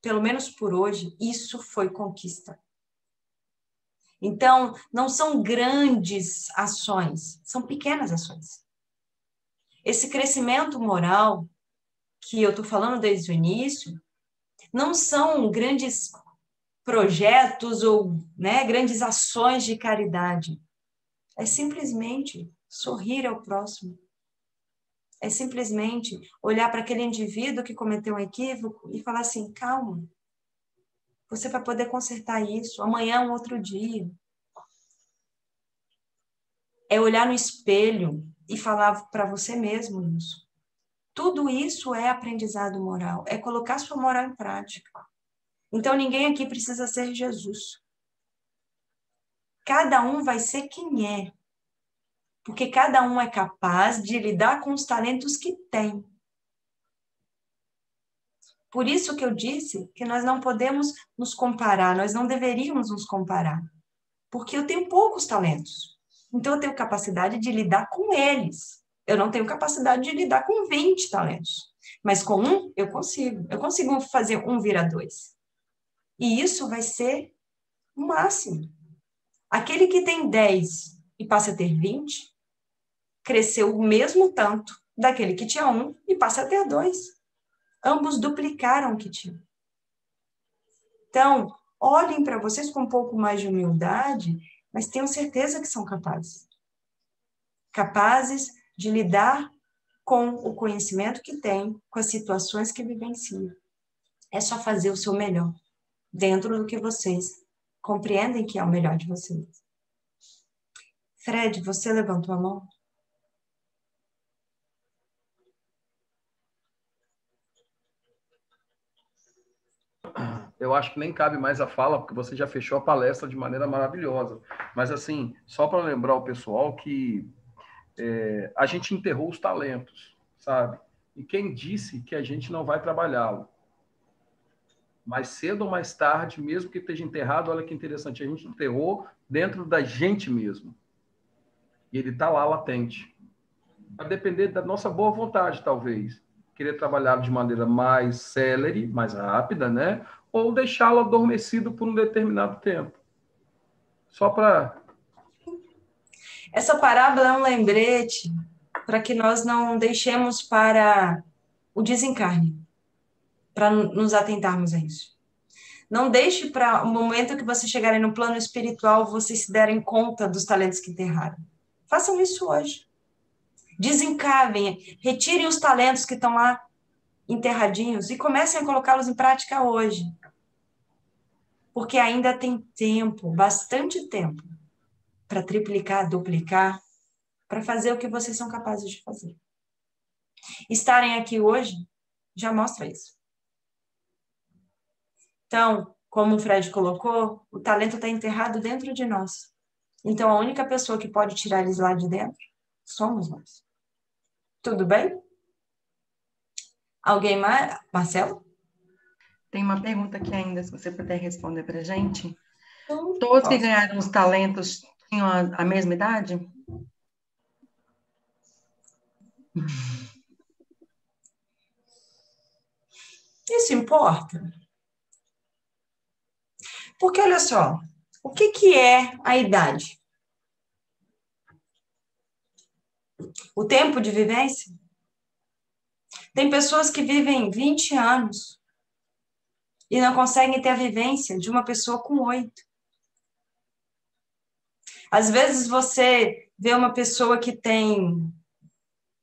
pelo menos por hoje, isso foi conquista. Então, não são grandes ações, são pequenas ações. Esse crescimento moral que eu estou falando desde o início, não são grandes projetos ou grandes ações de caridade. É simplesmente sorrir ao próximo. É simplesmente olhar para aquele indivíduo que cometeu um equívoco e falar assim, calma, você vai poder consertar isso, amanhã é um outro dia. É olhar no espelho e falar para você mesmo isso. Tudo isso é aprendizado moral, é colocar sua moral em prática. Então, ninguém aqui precisa ser Jesus. Cada um vai ser quem é, porque cada um é capaz de lidar com os talentos que tem. Por isso que eu disse que nós não podemos nos comparar, nós não deveríamos nos comparar, porque eu tenho poucos talentos, então eu tenho capacidade de lidar com eles. Eu não tenho capacidade de lidar com 20 talentos, mas com um eu consigo fazer 1 virar 2. E isso vai ser o máximo. Aquele que tem 10 e passa a ter 20, cresceu o mesmo tanto daquele que tinha 1 e passa a ter 2. Ambos duplicaram o que tinham. Então, olhem para vocês com um pouco mais de humildade, mas tenham certeza que são capazes. Capazes de lidar com o conhecimento que têm, com as situações que vivenciam. É só fazer o seu melhor, dentro do que vocês compreendem que é o melhor de vocês. Fred, você levantou a mão? Eu acho que nem cabe mais a fala, porque você já fechou a palestra de maneira maravilhosa. Mas, assim, só para lembrar o pessoal que a gente enterrou os talentos, sabe? E quem disse que a gente não vai trabalhá-lo? Mais cedo ou mais tarde, mesmo que esteja enterrado, olha que interessante, a gente enterrou dentro da gente mesmo. E ele está lá latente. Vai depender da nossa boa vontade, talvez. Querer trabalhá-lo de maneira mais célere, mais rápida, né? Ou deixá-lo adormecido por um determinado tempo. Só para... Essa parábola é um lembrete para que nós não deixemos para o desencarne, para nos atentarmos a isso. Não deixe para o momento que vocês chegarem no plano espiritual, vocês se derem conta dos talentos que enterraram. Façam isso hoje. Desencavem, retirem os talentos que estão lá enterradinhos e comecem a colocá-los em prática hoje. Porque ainda tem tempo, bastante tempo, para triplicar, duplicar, para fazer o que vocês são capazes de fazer. Estarem aqui hoje já mostra isso. Então, como o Fred colocou, o talento está enterrado dentro de nós. Então, a única pessoa que pode tirar eles lá de dentro somos nós. Tudo bem? Alguém mais? Marcelo? Tem uma pergunta aqui ainda, se você puder responder para a gente. Então, Todos que ganharam os talentos tinham a mesma idade? Isso importa? Porque, olha só, o que é a idade? O tempo de vivência? Tem pessoas que vivem 20 anos e não conseguem ter a vivência de uma pessoa com 8. Às vezes você vê uma pessoa que tem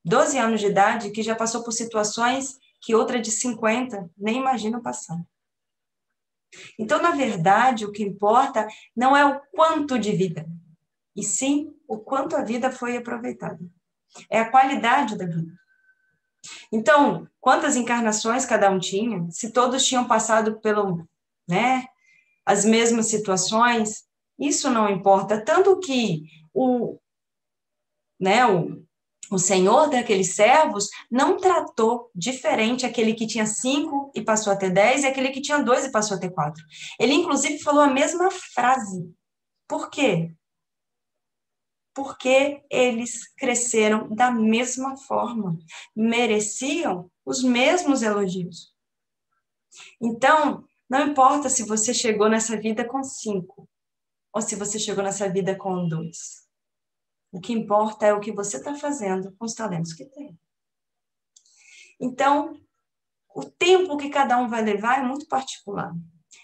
12 anos de idade que já passou por situações que outra de 50 nem imagina passar. Então, na verdade, o que importa não é o quanto de vida, e sim o quanto a vida foi aproveitada. É a qualidade da vida. Então, quantas encarnações cada um tinha? Se todos tinham passado pelo, as mesmas situações, isso não importa. Tanto que o senhor daqueles servos não tratou diferente aquele que tinha 5 e passou a ter 10 e aquele que tinha 2 e passou a ter 4. Ele, inclusive, falou a mesma frase. Por quê? Porque eles cresceram da mesma forma, mereciam os mesmos elogios. Então, não importa se você chegou nessa vida com 5 ou se você chegou nessa vida com 2. O que importa é o que você está fazendo com os talentos que tem. Então, o tempo que cada um vai levar é muito particular.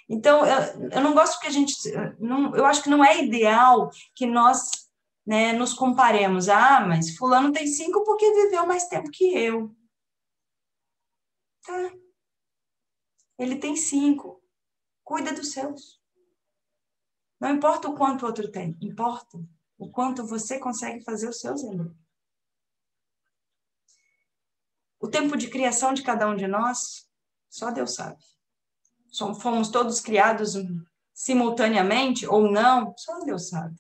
Então, eu não gosto que a gente... eu acho que não é ideal que nós nos comparemos. Ah, mas fulano tem 5 porque viveu mais tempo que eu. Tá. Ele tem 5. Cuida dos seus. Não importa o quanto o outro tem. Importa o quanto você consegue fazer os seus elogios. O tempo de criação de cada um de nós, só Deus sabe. Fomos todos criados simultaneamente ou não, só Deus sabe.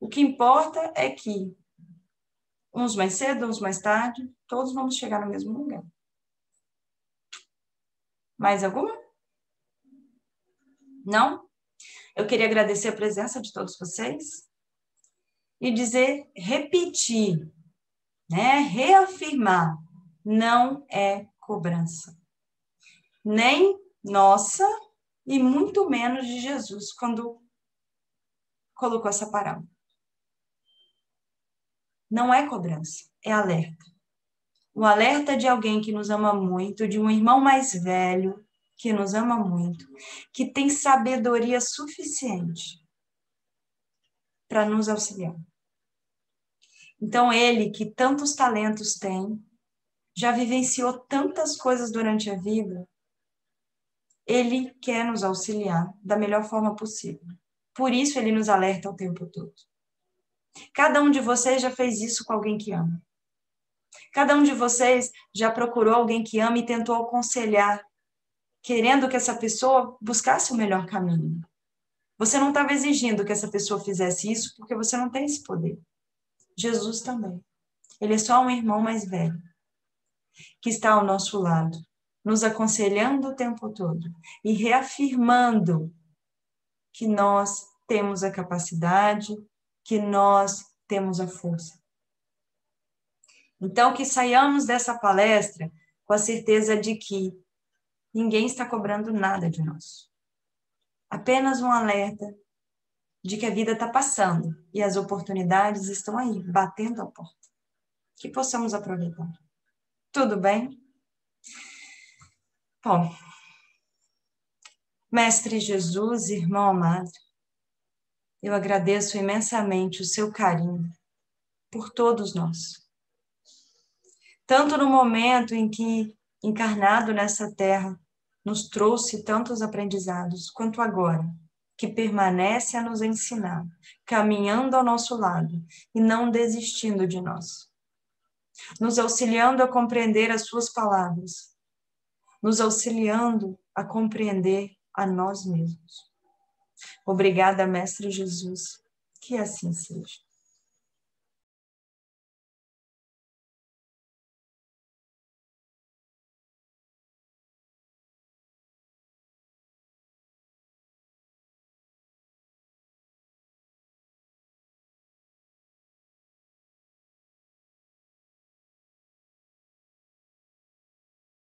O que importa é que uns mais cedo, uns mais tarde, todos vamos chegar no mesmo lugar. Mais alguma? Não? Eu queria agradecer a presença de todos vocês e repetir, reafirmar, não é cobrança. Nem nossa e muito menos de Jesus quando colocou essa parábola. Não é cobrança, é alerta. O alerta de alguém que nos ama muito, de um irmão mais velho que nos ama muito, que tem sabedoria suficiente para nos auxiliar. Então, ele que tantos talentos tem, já vivenciou tantas coisas durante a vida, ele quer nos auxiliar da melhor forma possível. Por isso, ele nos alerta o tempo todo. Cada um de vocês já fez isso com alguém que ama. Cada um de vocês já procurou alguém que ama e tentou aconselhar, querendo que essa pessoa buscasse o melhor caminho. Você não estava exigindo que essa pessoa fizesse isso porque você não tem esse poder. Jesus também. Ele é só um irmão mais velho, que está ao nosso lado, nos aconselhando o tempo todo e reafirmando que nós temos a capacidade, que nós temos a força. Então, que saiamos dessa palestra com a certeza de que ninguém está cobrando nada de nós. Apenas um alerta de que a vida está passando e as oportunidades estão aí, batendo a porta. Que possamos aproveitar. Tudo bem? Bom, Mestre Jesus, irmão amado, eu agradeço imensamente o seu carinho por todos nós. Tanto no momento em que, encarnado nessa terra, nos trouxe tantos aprendizados, quanto agora, que permanece a nos ensinar, caminhando ao nosso lado e não desistindo de nós, nos auxiliando a compreender as suas palavras, nos auxiliando a compreender a nós mesmos. Obrigada, Mestre Jesus, que assim seja.